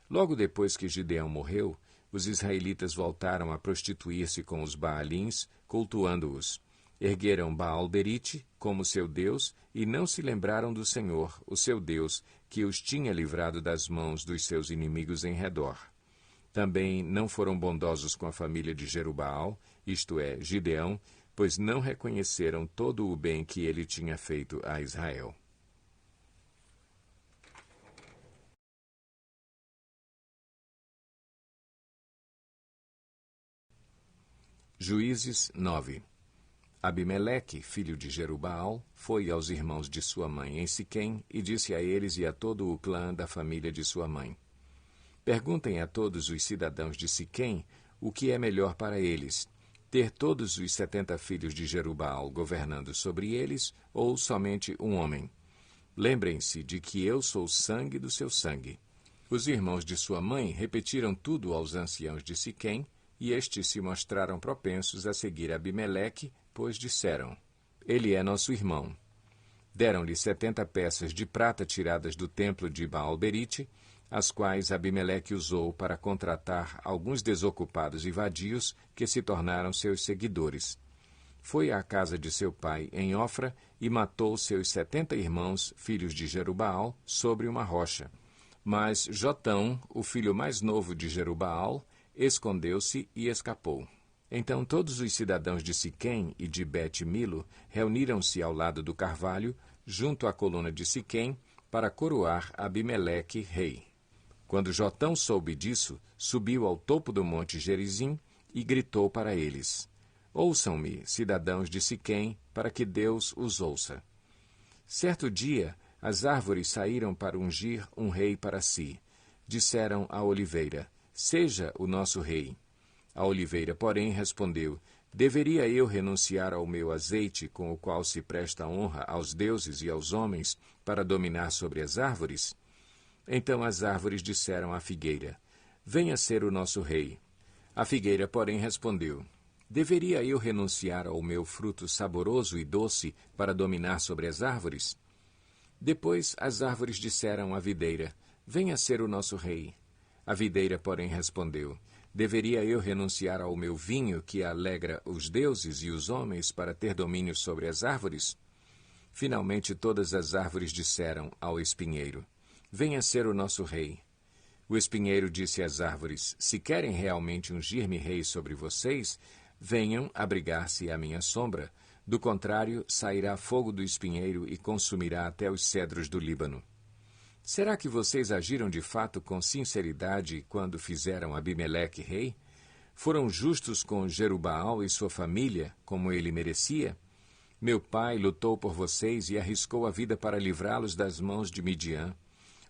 Logo depois que Gideão morreu, os israelitas voltaram a prostituir-se com os Baalins, cultuando-os. Ergueram Baal-Berite como seu Deus e não se lembraram do Senhor, o seu Deus, que os tinha livrado das mãos dos seus inimigos em redor. Também não foram bondosos com a família de Jerubaal, isto é, Gideão, pois não reconheceram todo o bem que ele tinha feito a Israel. Juízes 9. Abimeleque, filho de Jerubaal, foi aos irmãos de sua mãe em Siquém e disse a eles e a todo o clã da família de sua mãe: Perguntem a todos os cidadãos de Siquém o que é melhor para eles, ter todos os 70 filhos de Jerubaal governando sobre eles, ou somente um homem. Lembrem-se de que eu sou sangue do seu sangue. Os irmãos de sua mãe repetiram tudo aos anciãos de Siquém, e estes se mostraram propensos a seguir Abimeleque, pois disseram: Ele é nosso irmão. Deram-lhe 70 peças de prata tiradas do templo de Baal-Berite, as quais Abimeleque usou para contratar alguns desocupados e vadios que se tornaram seus seguidores. Foi à casa de seu pai em Ofra e matou seus 70 irmãos, filhos de Jerubaal, sobre uma rocha. Mas Jotão, o filho mais novo de Jerubaal, escondeu-se e escapou. Então todos os cidadãos de Siquém e de Bet-Milo reuniram-se ao lado do carvalho, junto à coluna de Siquém, para coroar Abimeleque rei. Quando Jotão soube disso, subiu ao topo do monte Gerizim e gritou para eles: Ouçam-me, cidadãos de Siquém, para que Deus os ouça. Certo dia, as árvores saíram para ungir um rei para si. Disseram à oliveira: Seja o nosso rei. A oliveira, porém, respondeu: Deveria eu renunciar ao meu azeite, com o qual se presta honra aos deuses e aos homens, para dominar sobre as árvores? Então as árvores disseram à figueira: Venha ser o nosso rei. A figueira, porém, respondeu: Deveria eu renunciar ao meu fruto saboroso e doce para dominar sobre as árvores? Depois as árvores disseram à videira: Venha ser o nosso rei. A videira, porém, respondeu: Deveria eu renunciar ao meu vinho, que alegra os deuses e os homens, para ter domínio sobre as árvores? Finalmente todas as árvores disseram ao espinheiro: Venha ser o nosso rei. O espinheiro disse às árvores: Se querem realmente ungir-me rei sobre vocês, venham abrigar-se à minha sombra. Do contrário, sairá fogo do espinheiro e consumirá até os cedros do Líbano. Será que vocês agiram de fato com sinceridade quando fizeram Abimeleque rei? Foram justos com Jerubaal e sua família, como ele merecia? Meu pai lutou por vocês e arriscou a vida para livrá-los das mãos de Midian.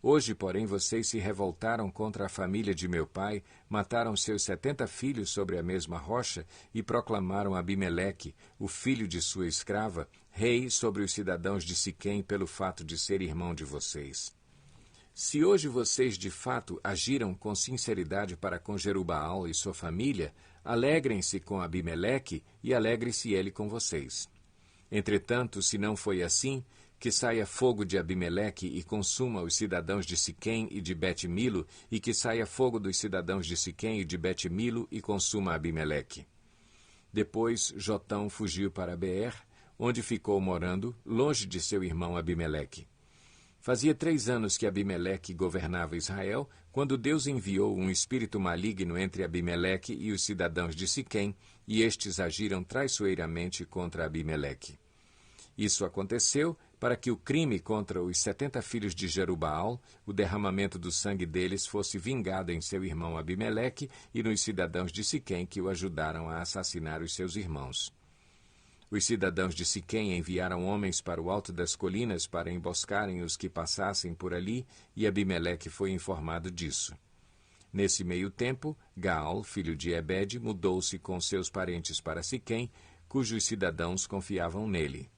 Hoje, porém, vocês se revoltaram contra a família de meu pai, mataram seus 70 filhos sobre a mesma rocha e proclamaram Abimeleque, o filho de sua escrava, rei sobre os cidadãos de Siquém pelo fato de ser irmão de vocês. Se hoje vocês de fato agiram com sinceridade para com Jerubaal e sua família, alegrem-se com Abimeleque e alegre-se ele com vocês. Entretanto, se não foi assim, que saia fogo de Abimeleque e consuma os cidadãos de Siquém e de Bet-Milo, e que saia fogo dos cidadãos de Siquém e de Bet-Milo e consuma Abimeleque. Depois Jotão fugiu para Beer, onde ficou morando, longe de seu irmão Abimeleque. Fazia 3 anos que Abimeleque governava Israel, quando Deus enviou um espírito maligno entre Abimeleque e os cidadãos de Siquém, e estes agiram traiçoeiramente contra Abimeleque. Isso aconteceu para que o crime contra os 70 filhos de Jerubaal, o derramamento do sangue deles, fosse vingado em seu irmão Abimeleque e nos cidadãos de Siquém que o ajudaram a assassinar os seus irmãos. Os cidadãos de Siquém enviaram homens para o alto das colinas para emboscarem os que passassem por ali, e Abimeleque foi informado disso. Nesse meio tempo, Gaal, filho de Ebed, mudou-se com seus parentes para Siquém, cujos cidadãos confiavam nele.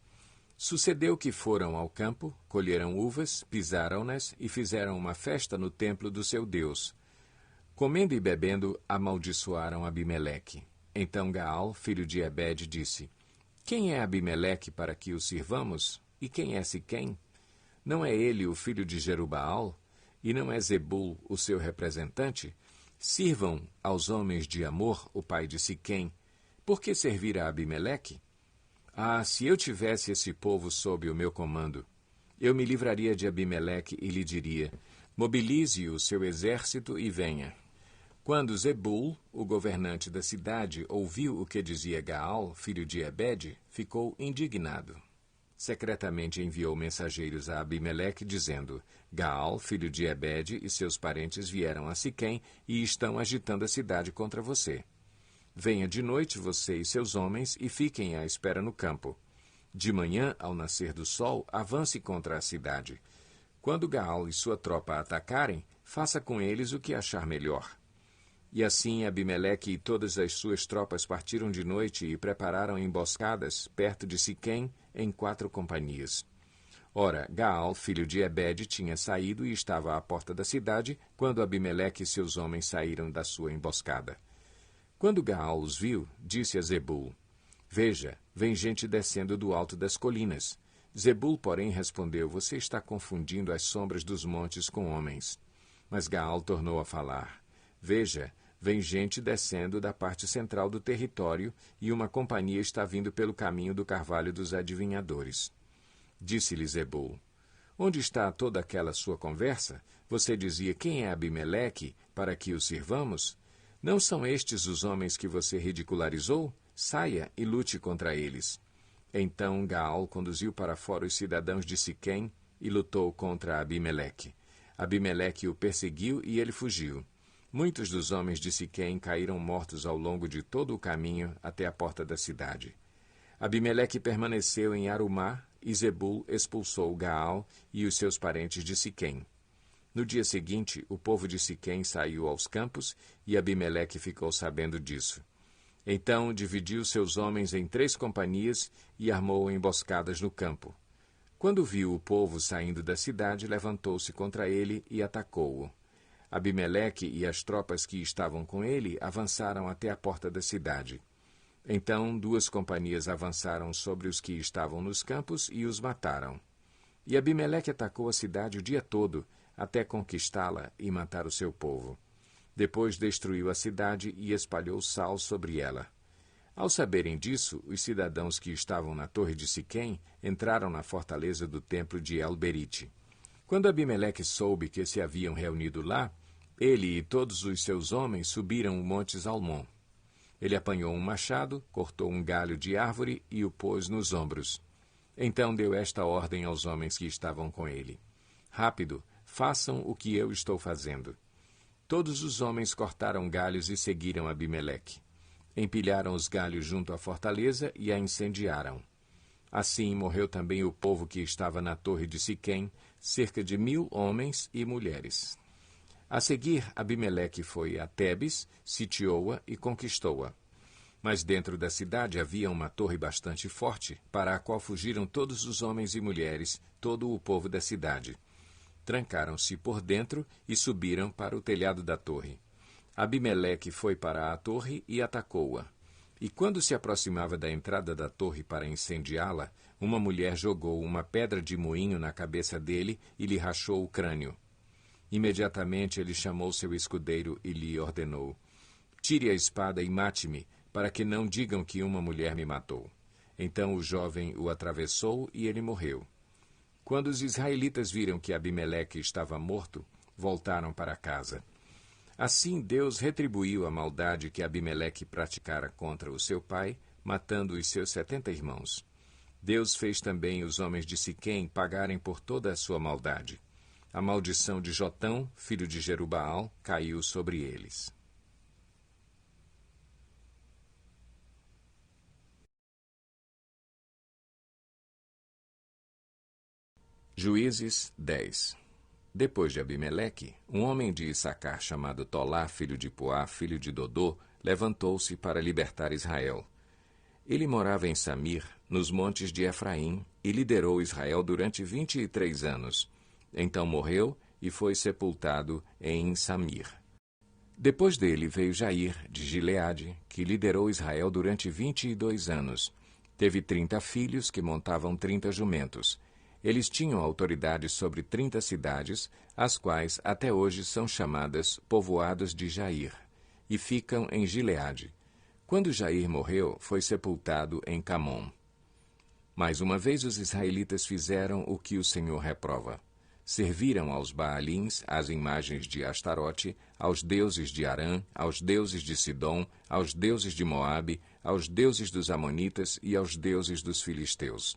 Sucedeu que foram ao campo, colheram uvas, pisaram-nas e fizeram uma festa no templo do seu Deus. Comendo e bebendo, amaldiçoaram Abimeleque. Então Gaal, filho de Ebed, disse: Quem é Abimeleque para que o sirvamos? E quem é Siquém? Não é ele o filho de Jerubaal? E não é Zebul o seu representante? Sirvam aos homens de Amor, o pai de Siquém. Por que servir a Abimeleque? Ah, se eu tivesse esse povo sob o meu comando, eu me livraria de Abimeleque e lhe diria: mobilize o seu exército e venha. Quando Zebul, o governante da cidade, ouviu o que dizia Gaal, filho de Ebed, ficou indignado. Secretamente enviou mensageiros a Abimeleque, dizendo: Gaal, filho de Ebed, e seus parentes vieram a Siquém e estão agitando a cidade contra você. Venha de noite você e seus homens e fiquem à espera no campo. De manhã, ao nascer do sol, avance contra a cidade. Quando Gaal e sua tropa atacarem, faça com eles o que achar melhor. E assim Abimeleque e todas as suas tropas partiram de noite e prepararam emboscadas perto de Siquém em 4 companhias. Ora, Gaal, filho de Ebed, tinha saído e estava à porta da cidade quando Abimeleque e seus homens saíram da sua emboscada. Quando Gaal os viu, disse a Zebul: Veja, vem gente descendo do alto das colinas. Zebul, porém, respondeu: Você está confundindo as sombras dos montes com homens. Mas Gaal tornou a falar: Veja, vem gente descendo da parte central do território e uma companhia está vindo pelo caminho do carvalho dos adivinhadores. Disse-lhe Zebul: Onde está toda aquela sua conversa? Você dizia: Quem é Abimeleque, para que o sirvamos? Não são estes os homens que você ridicularizou? Saia e lute contra eles. Então Gaal conduziu para fora os cidadãos de Siquém e lutou contra Abimeleque. Abimeleque o perseguiu e ele fugiu. Muitos dos homens de Siquém caíram mortos ao longo de todo o caminho até a porta da cidade. Abimeleque permaneceu em Arumá e Zebul expulsou Gaal e os seus parentes de Siquém. No dia seguinte, o povo de Siquém saiu aos campos e Abimeleque ficou sabendo disso. Então dividiu seus homens em 3 companhias e armou emboscadas no campo. Quando viu o povo saindo da cidade, levantou-se contra ele e atacou-o. Abimeleque e as tropas que estavam com ele avançaram até a porta da cidade. Então 2 companhias avançaram sobre os que estavam nos campos e os mataram. E Abimeleque atacou a cidade o dia todo, até conquistá-la e matar o seu povo. Depois destruiu a cidade e espalhou sal sobre ela. Ao saberem disso, os cidadãos que estavam na torre de Siquém entraram na fortaleza do templo de El-Berite. Quando Abimeleque soube que se haviam reunido lá, ele e todos os seus homens subiram o monte Zalmon. Ele apanhou um machado, cortou um galho de árvore e o pôs nos ombros. Então deu esta ordem aos homens que estavam com ele: Rápido, façam o que eu estou fazendo. Todos os homens cortaram galhos e seguiram Abimeleque. Empilharam os galhos junto à fortaleza e a incendiaram. Assim morreu também o povo que estava na torre de Siquém, cerca de 1000 homens e mulheres. A seguir, Abimeleque foi a Tebes, sitiou-a e conquistou-a. Mas dentro da cidade havia uma torre bastante forte, para a qual fugiram todos os homens e mulheres, todo o povo da cidade. Trancaram-se por dentro e subiram para o telhado da torre. Abimeleque foi para a torre e atacou-a. E quando se aproximava da entrada da torre para incendiá-la, uma mulher jogou uma pedra de moinho na cabeça dele e lhe rachou o crânio. Imediatamente ele chamou seu escudeiro e lhe ordenou: Tire a espada e mate-me, para que não digam que uma mulher me matou. Então o jovem o atravessou e ele morreu. Quando os israelitas viram que Abimeleque estava morto, voltaram para casa. Assim Deus retribuiu a maldade que Abimeleque praticara contra o seu pai, matando os seus 70 irmãos. Deus fez também os homens de Siquém pagarem por toda a sua maldade. A maldição de Jotão, filho de Jerubaal, caiu sobre eles. Juízes 10. Depois de Abimeleque, um homem de Issacar chamado Tolá, filho de Puá, filho de Dodô, levantou-se para libertar Israel. Ele morava em Samir, nos montes de Efraim, e liderou Israel durante 23 anos. Então morreu e foi sepultado em Samir. Depois dele veio Jair, de Gileade, que liderou Israel durante 22 anos. Teve 30 filhos que montavam 30 jumentos. Eles tinham autoridade sobre 30 cidades, as quais até hoje são chamadas povoados de Jair, e ficam em Gileade. Quando Jair morreu, foi sepultado em Camom. Mais uma vez os israelitas fizeram o que o Senhor reprova. Serviram aos Baalins, às imagens de Astarote, aos deuses de Arã, aos deuses de Sidom, aos deuses de Moabe, aos deuses dos Amonitas e aos deuses dos Filisteus.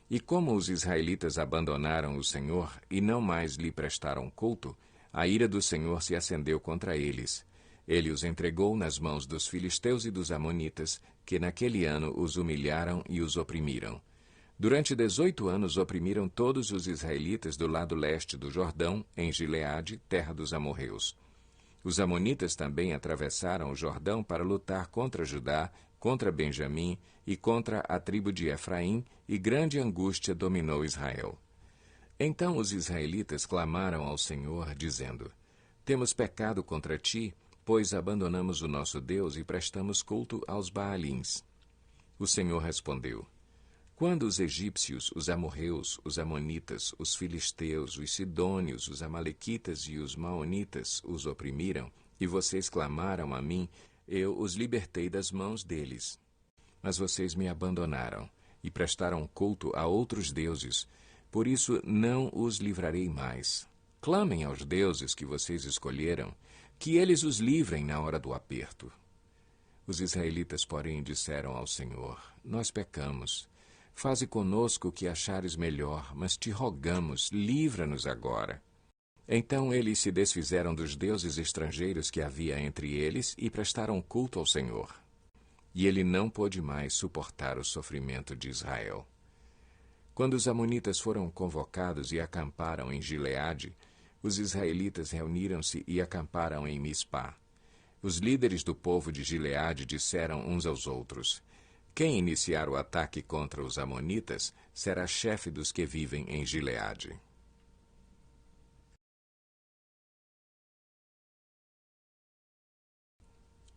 E como os israelitas abandonaram o Senhor e não mais lhe prestaram culto, a ira do Senhor se acendeu contra eles. Ele os entregou nas mãos dos filisteus e dos amonitas, que naquele ano os humilharam e os oprimiram. Durante 18 anos oprimiram todos os israelitas do lado leste do Jordão, em Gileade, terra dos amorreus. Os amonitas também atravessaram o Jordão para lutar contra Judá, contra Benjamim e contra a tribo de Efraim, e grande angústia dominou Israel. Então os israelitas clamaram ao Senhor, dizendo: Temos pecado contra ti, pois abandonamos o nosso Deus e prestamos culto aos Baalins. O Senhor respondeu: Quando os egípcios, os amorreus, os amonitas, os filisteus, os sidônios, os amalequitas e os maonitas os oprimiram, e vocês clamaram a mim, eu os libertei das mãos deles. Mas vocês me abandonaram e prestaram culto a outros deuses, por isso não os livrarei mais. Clamem aos deuses que vocês escolheram, que eles os livrem na hora do aperto. Os israelitas, porém, disseram ao Senhor: Nós pecamos. Faze conosco o que achares melhor, mas te rogamos, livra-nos agora. Então eles se desfizeram dos deuses estrangeiros que havia entre eles e prestaram culto ao Senhor. E ele não pôde mais suportar o sofrimento de Israel. Quando os amonitas foram convocados e acamparam em Gileade, os israelitas reuniram-se e acamparam em Mispá. Os líderes do povo de Gileade disseram uns aos outros: quem iniciar o ataque contra os amonitas será chefe dos que vivem em Gileade.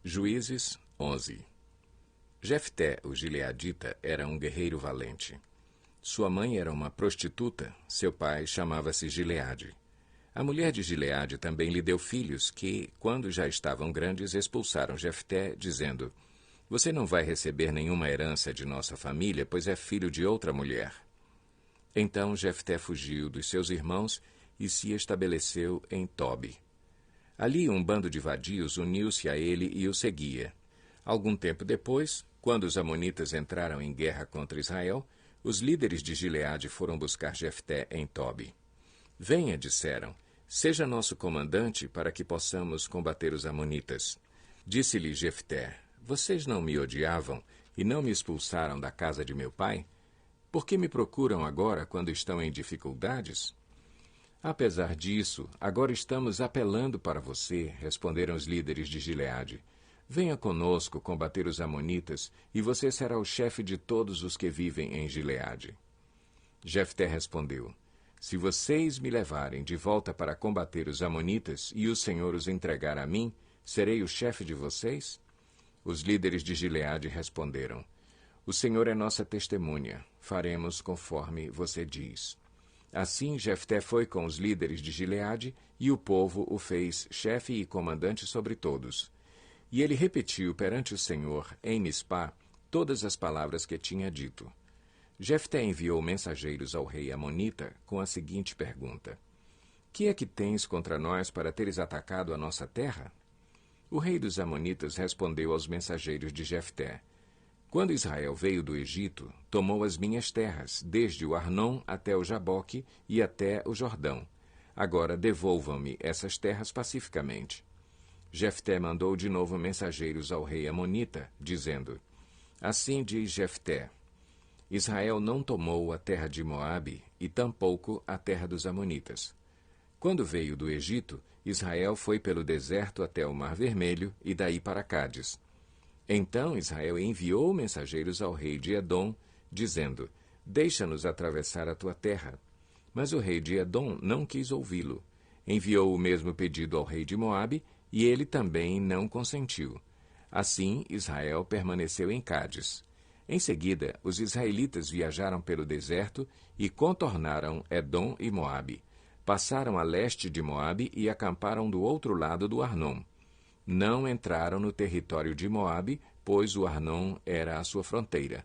Juízes 11. Jefté, o gileadita, era um guerreiro valente. Sua mãe era uma prostituta, seu pai chamava-se Gileade. A mulher de Gileade também lhe deu filhos que, quando já estavam grandes, expulsaram Jefté, dizendo: você não vai receber nenhuma herança de nossa família, pois é filho de outra mulher. Então Jefté fugiu dos seus irmãos e se estabeleceu em Tobi. Ali um bando de vadios uniu-se a ele e o seguia. Algum tempo depois, quando os amonitas entraram em guerra contra Israel, os líderes de Gileade foram buscar Jefté em Tobi. Venha, disseram, seja nosso comandante para que possamos combater os amonitas. Disse-lhe Jefté: vocês não me odiavam e não me expulsaram da casa de meu pai? Por que me procuram agora quando estão em dificuldades? Apesar disso, agora estamos apelando para você, responderam os líderes de Gileade. Venha conosco combater os amonitas, e você será o chefe de todos os que vivem em Gileade. Jefté respondeu: se vocês me levarem de volta para combater os amonitas e o Senhor os entregar a mim, serei o chefe de vocês? Os líderes de Gileade responderam: o Senhor é nossa testemunha, faremos conforme você diz. Assim Jefté foi com os líderes de Gileade, e o povo o fez chefe e comandante sobre todos. E ele repetiu perante o Senhor, em Mispá, todas as palavras que tinha dito. Jefté enviou mensageiros ao rei amonita com a seguinte pergunta: que é que tens contra nós para teres atacado a nossa terra? O rei dos amonitas respondeu aos mensageiros de Jefté: quando Israel veio do Egito, tomou as minhas terras, desde o Arnon até o Jaboque e até o Jordão. Agora devolvam-me essas terras pacificamente. Jefté mandou de novo mensageiros ao rei amonita, dizendo: assim diz Jefté: Israel não tomou a terra de Moabe e tampouco a terra dos amonitas. Quando veio do Egito, Israel foi pelo deserto até o Mar Vermelho e daí para Cádiz. Então Israel enviou mensageiros ao rei de Edom, dizendo: deixa-nos atravessar a tua terra. Mas o rei de Edom não quis ouvi-lo. Enviou o mesmo pedido ao rei de Moabe, e ele também não consentiu. Assim, Israel permaneceu em Cádiz. Em seguida, os israelitas viajaram pelo deserto e contornaram Edom e Moabe. Passaram a leste de Moabe e acamparam do outro lado do Arnon. Não entraram no território de Moabe, pois o Arnon era a sua fronteira.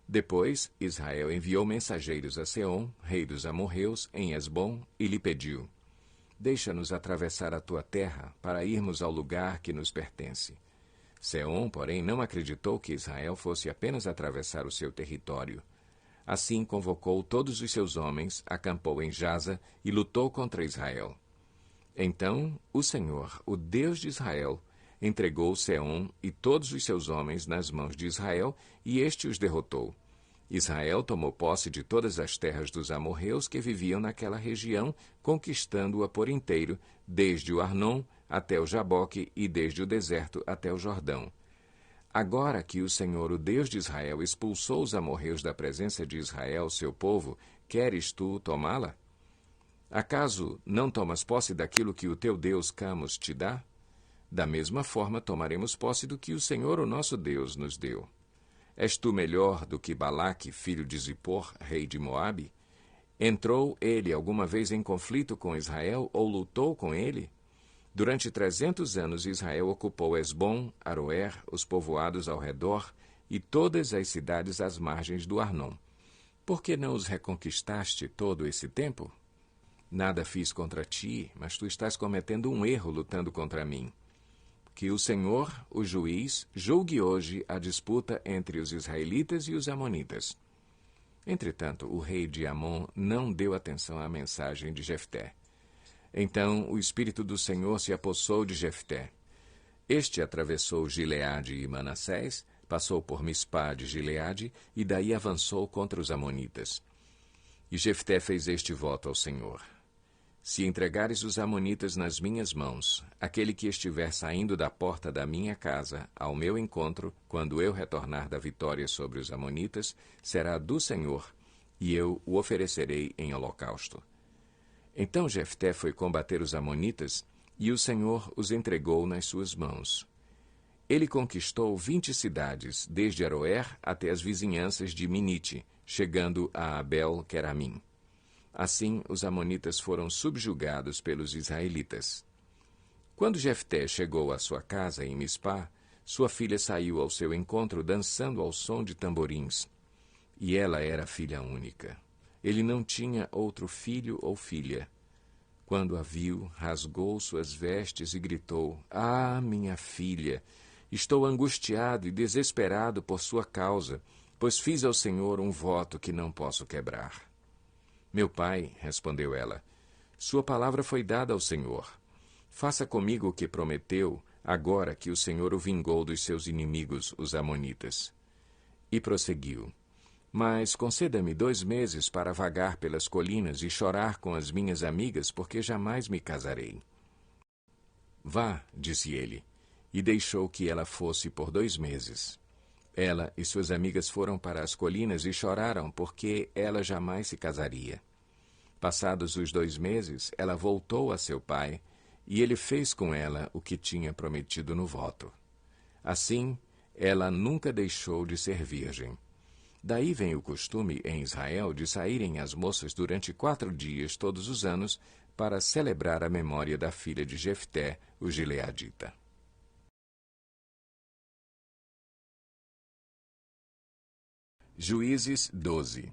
Depois, Israel enviou mensageiros a Seom, rei dos amorreus, em Esbom, e lhe pediu: deixa-nos atravessar a tua terra, para irmos ao lugar que nos pertence. Seom, porém, não acreditou que Israel fosse apenas atravessar o seu território. Assim convocou todos os seus homens, acampou em Jaza e lutou contra Israel. Então o Senhor, o Deus de Israel, entregou Seom e todos os seus homens nas mãos de Israel, e este os derrotou. Israel tomou posse de todas as terras dos amorreus que viviam naquela região, conquistando-a por inteiro, desde o Arnon até o Jaboque e desde o deserto até o Jordão. Agora que o Senhor, o Deus de Israel, expulsou os amorreus da presença de Israel, seu povo, queres tu tomá-la? Acaso não tomas posse daquilo que o teu Deus Camos te dá? Da mesma forma tomaremos posse do que o Senhor, o nosso Deus, nos deu. És tu melhor do que Balaque, filho de Zippor, rei de Moabe? Entrou ele alguma vez em conflito com Israel ou lutou com ele? Durante 300 anos Israel ocupou Esbom, Aroer, os povoados ao redor e todas as cidades às margens do Arnon. Por que não os reconquistaste todo esse tempo? Nada fiz contra ti, mas tu estás cometendo um erro lutando contra mim. Que o Senhor, o juiz, julgue hoje a disputa entre os israelitas e os amonitas. Entretanto, o rei de Amon não deu atenção à mensagem de Jefté. Então o Espírito do Senhor se apossou de Jefté. Este atravessou Gileade e Manassés, passou por Mispá de Gileade e daí avançou contra os amonitas. E Jefté fez este voto ao Senhor: Se entregares os amonitas nas minhas mãos, aquele que estiver saindo da porta da minha casa ao meu encontro, quando eu retornar da vitória sobre os amonitas, será do Senhor, e eu o oferecerei em holocausto. Então Jefté foi combater os amonitas, e o Senhor os entregou nas suas mãos. Ele conquistou 20 cidades, desde Aroer até as vizinhanças de Minite, chegando a Abel-Queramim. Assim, os amonitas foram subjugados pelos israelitas. Quando Jefté chegou à sua casa em Mispá, sua filha saiu ao seu encontro dançando ao som de tamborins. E ela era filha única. Ele não tinha outro filho ou filha. Quando a viu, rasgou suas vestes e gritou: "Ah, minha filha! Estou angustiado e desesperado por sua causa, pois fiz ao Senhor um voto que não posso quebrar." "Meu pai", respondeu ela, "sua palavra foi dada ao Senhor. Faça comigo o que prometeu, agora que o Senhor o vingou dos seus inimigos, os amonitas." E prosseguiu: "Mas conceda-me 2 meses para vagar pelas colinas e chorar com as minhas amigas, porque jamais me casarei." "Vá", disse ele, e deixou que ela fosse por 2 meses. Ela e suas amigas foram para as colinas e choraram, porque ela jamais se casaria. Passados os 2 meses, ela voltou a seu pai, e ele fez com ela o que tinha prometido no voto. Assim, ela nunca deixou de ser virgem. Daí vem o costume em Israel de saírem as moças durante 4 dias todos os anos para celebrar a memória da filha de Jefté, o gileadita. Juízes 12.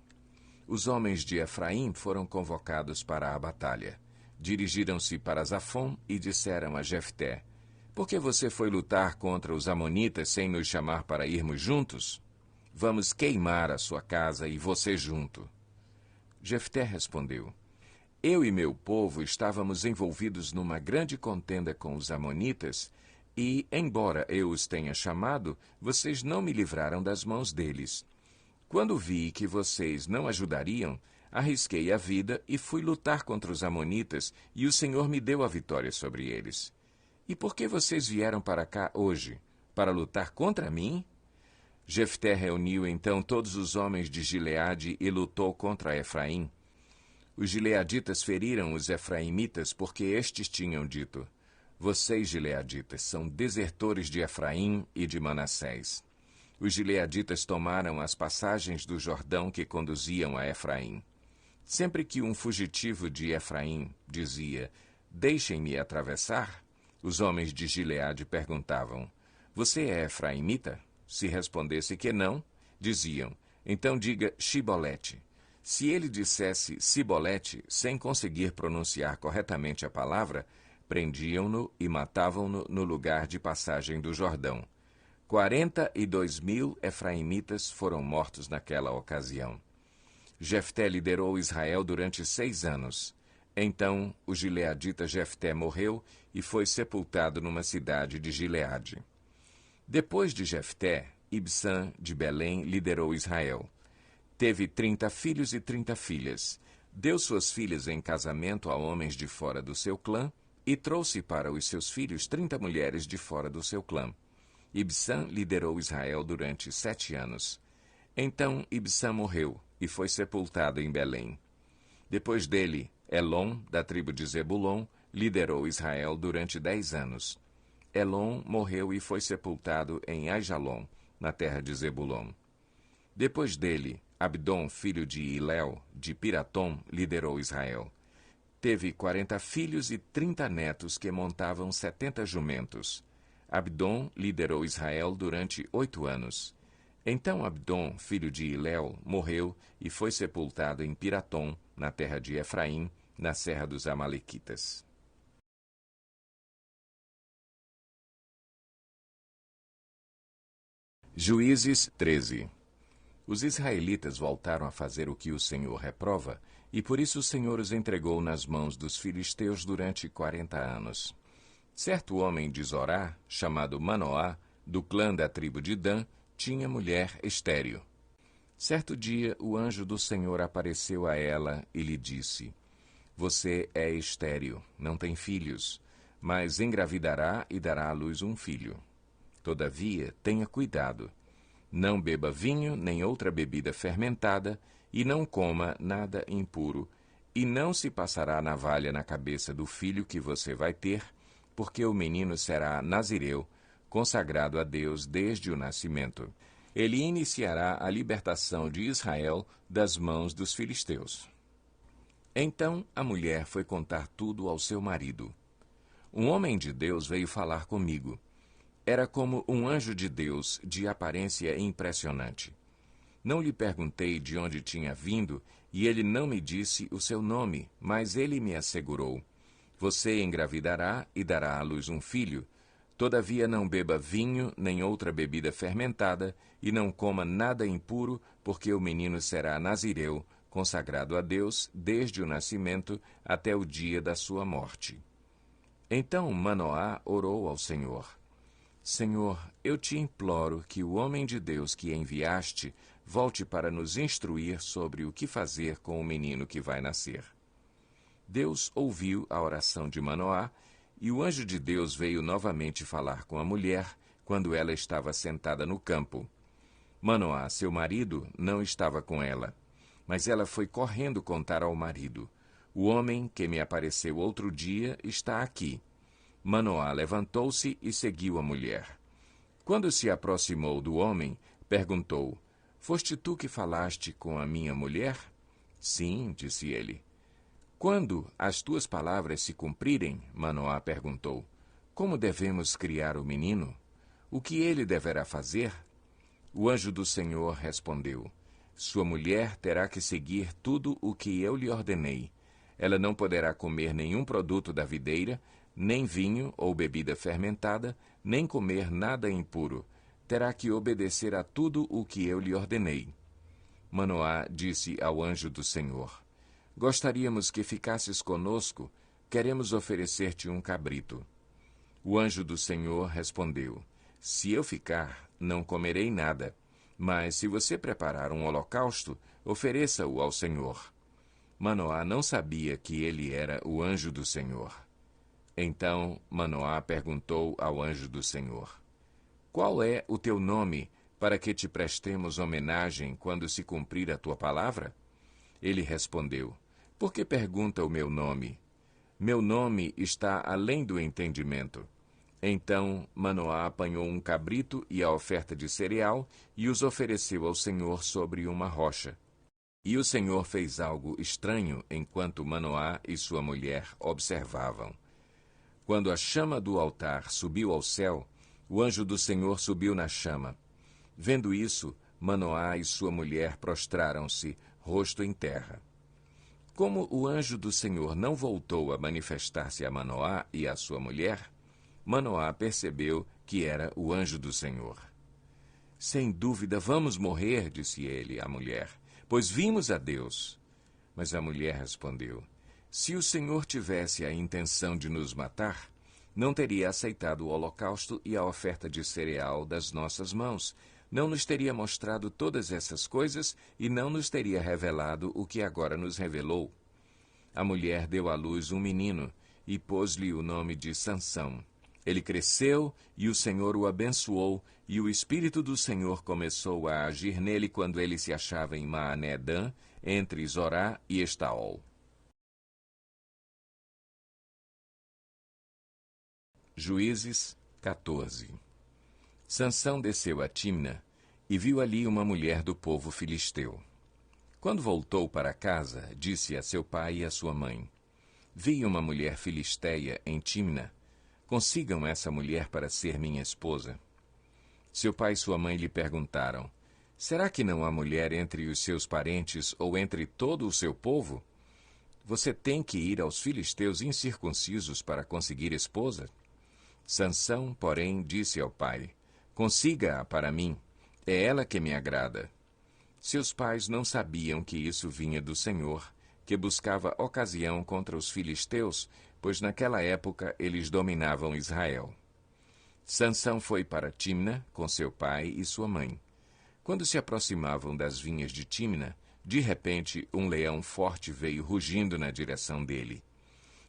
Os homens de Efraim foram convocados para a batalha. Dirigiram-se para Zafon e disseram a Jefté: "Por que você foi lutar contra os amonitas sem nos chamar para irmos juntos? Vamos queimar a sua casa e você junto." Jefté respondeu: "Eu e meu povo estávamos envolvidos numa grande contenda com os amonitas e, embora eu os tenha chamado, vocês não me livraram das mãos deles. Quando vi que vocês não ajudariam, arrisquei a vida e fui lutar contra os amonitas, e o Senhor me deu a vitória sobre eles. E por que vocês vieram para cá hoje? Para lutar contra mim?" Jefté reuniu então todos os homens de Gileade e lutou contra Efraim. Os gileaditas feriram os efraimitas porque estes tinham dito: "Vocês, gileaditas, são desertores de Efraim e de Manassés." Os gileaditas tomaram as passagens do Jordão que conduziam a Efraim. Sempre que um fugitivo de Efraim dizia: "Deixem-me atravessar", os homens de Gileade perguntavam: "Você é efraimita?" Se respondesse que não, diziam: "Então diga Shibolete." Se ele dissesse Sibolete, sem conseguir pronunciar corretamente a palavra, prendiam-no e matavam-no no lugar de passagem do Jordão. 42.000 efraimitas foram mortos naquela ocasião. Jefté liderou Israel durante 6 anos. Então, o gileadita Jefté morreu e foi sepultado numa cidade de Gileade. Depois de Jefté, Ibsã de Belém liderou Israel. Teve 30 filhos e 30 filhas. Deu suas filhas em casamento a homens de fora do seu clã e trouxe para os seus filhos 30 mulheres de fora do seu clã. Ibsã liderou Israel durante 7 anos. Então Ibsã morreu e foi sepultado em Belém. Depois dele, Elon, da tribo de Zebulon, liderou Israel durante 10 anos. Elon morreu e foi sepultado em Aijalon, na terra de Zebulon. Depois dele, Abdom, filho de Iléu, de Piratom, liderou Israel. Teve 40 filhos e 30 netos que montavam 70 jumentos. Abdom liderou Israel durante 8 anos. Então Abdom, filho de Iléu, morreu e foi sepultado em Piratom, na terra de Efraim, na serra dos Amalequitas. Juízes 13. Os israelitas voltaram a fazer o que o Senhor reprova, e por isso o Senhor os entregou nas mãos dos filisteus durante 40 anos. Certo homem de Zorá, chamado Manoá, do clã da tribo de Dan, tinha mulher estéril. Certo dia, o anjo do Senhor apareceu a ela e lhe disse: Você é estéril, não tem filhos, mas engravidará e dará à luz um filho. Todavia, tenha cuidado. Não beba vinho nem outra bebida fermentada, e não coma nada impuro, e não se passará navalha na cabeça do filho que você vai ter, porque o menino será nazireu, consagrado a Deus desde o nascimento. Ele iniciará a libertação de Israel das mãos dos filisteus. Então a mulher foi contar tudo ao seu marido. Um homem de Deus veio falar comigo. Era como um anjo de Deus, de aparência impressionante. Não lhe perguntei de onde tinha vindo, e ele não me disse o seu nome, mas ele me assegurou: você engravidará e dará à luz um filho. Todavia não beba vinho, nem outra bebida fermentada, e não coma nada impuro, porque o menino será nazireu, consagrado a Deus desde o nascimento até o dia da sua morte. Então Manoá orou ao Senhor: Senhor, eu te imploro que o homem de Deus que enviaste volte para nos instruir sobre o que fazer com o menino que vai nascer. Deus ouviu a oração de Manoá, e o anjo de Deus veio novamente falar com a mulher, quando ela estava sentada no campo. Manoá, seu marido, não estava com ela, mas ela foi correndo contar ao marido: o homem que me apareceu outro dia está aqui. Manoá levantou-se e seguiu a mulher. Quando se aproximou do homem, perguntou: foste tu que falaste com a minha mulher? Sim, disse ele. Quando as tuas palavras se cumprirem, Manoá perguntou: como devemos criar o menino? O que ele deverá fazer? O anjo do Senhor respondeu: sua mulher terá que seguir tudo o que eu lhe ordenei. Ela não poderá comer nenhum produto da videira, nem vinho ou bebida fermentada, nem comer nada impuro. Terá que obedecer a tudo o que eu lhe ordenei. Manoá disse ao anjo do Senhor: gostaríamos que ficasses conosco, queremos oferecer-te um cabrito. O anjo do Senhor respondeu: se eu ficar, não comerei nada, mas se você preparar um holocausto, ofereça-o ao Senhor. Manoá não sabia que ele era o anjo do Senhor. Então Manoá perguntou ao anjo do Senhor: qual é o teu nome, para que te prestemos homenagem quando se cumprir a tua palavra? Ele respondeu: por que pergunta o meu nome? Meu nome está além do entendimento. Então Manoá apanhou um cabrito e a oferta de cereal e os ofereceu ao Senhor sobre uma rocha. E o Senhor fez algo estranho enquanto Manoá e sua mulher observavam. Quando a chama do altar subiu ao céu, o anjo do Senhor subiu na chama. Vendo isso, Manoá e sua mulher prostraram-se, rosto em terra. Como o anjo do Senhor não voltou a manifestar-se a Manoá e a sua mulher, Manoá percebeu que era o anjo do Senhor. Sem dúvida vamos morrer, disse ele à mulher, pois vimos a Deus. Mas a mulher respondeu: se o Senhor tivesse a intenção de nos matar, não teria aceitado o holocausto e a oferta de cereal das nossas mãos, não nos teria mostrado todas essas coisas e não nos teria revelado o que agora nos revelou. A mulher deu à luz um menino e pôs-lhe o nome de Sansão. Ele cresceu e o Senhor o abençoou, e o Espírito do Senhor começou a agir nele quando ele se achava em Maané-Dan, entre Zorá e Estaol. Juízes 14. Sansão desceu a Timna e viu ali uma mulher do povo filisteu. Quando voltou para casa, disse a seu pai e a sua mãe: vi uma mulher filisteia em Timna. Consigam essa mulher para ser minha esposa. Seu pai e sua mãe lhe perguntaram: será que não há mulher entre os seus parentes ou entre todo o seu povo? Você tem que ir aos filisteus incircuncisos para conseguir esposa? Sansão, porém, disse ao pai: consiga-a para mim, é ela que me agrada. Seus pais não sabiam que isso vinha do Senhor, que buscava ocasião contra os filisteus, pois naquela época eles dominavam Israel. Sansão foi para Timna com seu pai e sua mãe. Quando se aproximavam das vinhas de Timna, De repente, um leão forte veio rugindo na direção dele.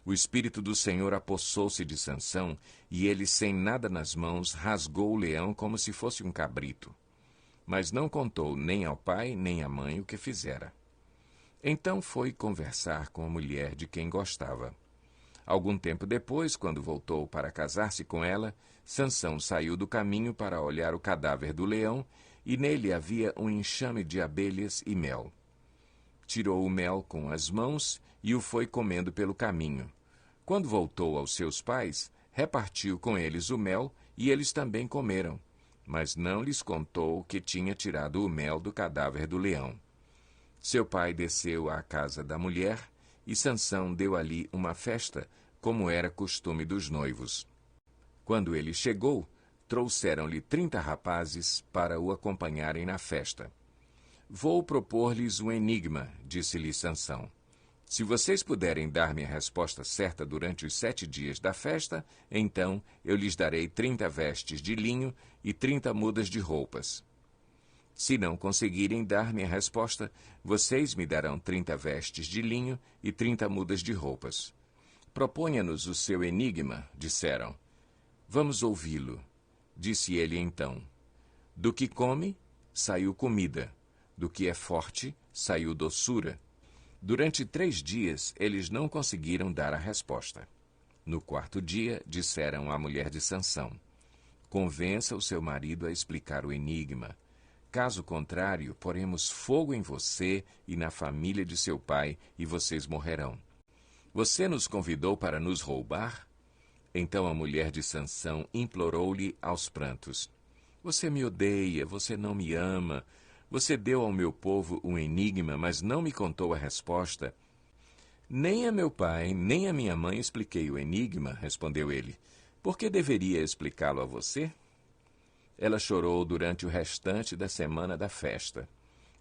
O Espírito do Senhor apossou-se de Sansão, e ele, sem nada nas mãos, rasgou o leão como se fosse um cabrito. Mas não contou nem ao pai nem à mãe o que fizera. Então foi conversar com a mulher de quem gostava. Algum tempo depois, quando voltou para casar-se com ela, Sansão saiu do caminho para olhar o cadáver do leão, e nele havia um enxame de abelhas e mel. Tirou o mel com as mãos e o foi comendo pelo caminho. Quando voltou aos seus pais, repartiu com eles o mel, e eles também comeram, mas não lhes contou que tinha tirado o mel do cadáver do leão. Seu pai desceu à casa da mulher, e Sansão deu ali uma festa, como era costume dos noivos. Quando ele chegou, trouxeram-lhe 30 rapazes para o acompanharem na festa. Vou propor-lhes um enigma, disse-lhe Sansão. Se vocês puderem dar-me a resposta certa durante os 7 dias da festa, então eu lhes darei 30 vestes de linho e 30 mudas de roupas. Se não conseguirem dar-me a resposta, vocês me darão 30 vestes de linho e 30 mudas de roupas. Proponha-nos o seu enigma, disseram. Vamos ouvi-lo, disse ele então. Do que come, saiu comida. Do que é forte, saiu doçura. Durante 3 dias, eles não conseguiram dar a resposta. No 4º dia, disseram à mulher de Sansão, convença o seu marido a explicar o enigma. Caso contrário, poremos fogo em você e na família de seu pai, e vocês morrerão. Você nos convidou para nos roubar? Então a mulher de Sansão implorou-lhe aos prantos, você me odeia, você não me ama. Você deu ao meu povo um enigma, mas não me contou a resposta. Nem a meu pai, nem a minha mãe expliquei o enigma, respondeu ele. Por que deveria explicá-lo a você? Ela chorou durante o restante da semana da festa.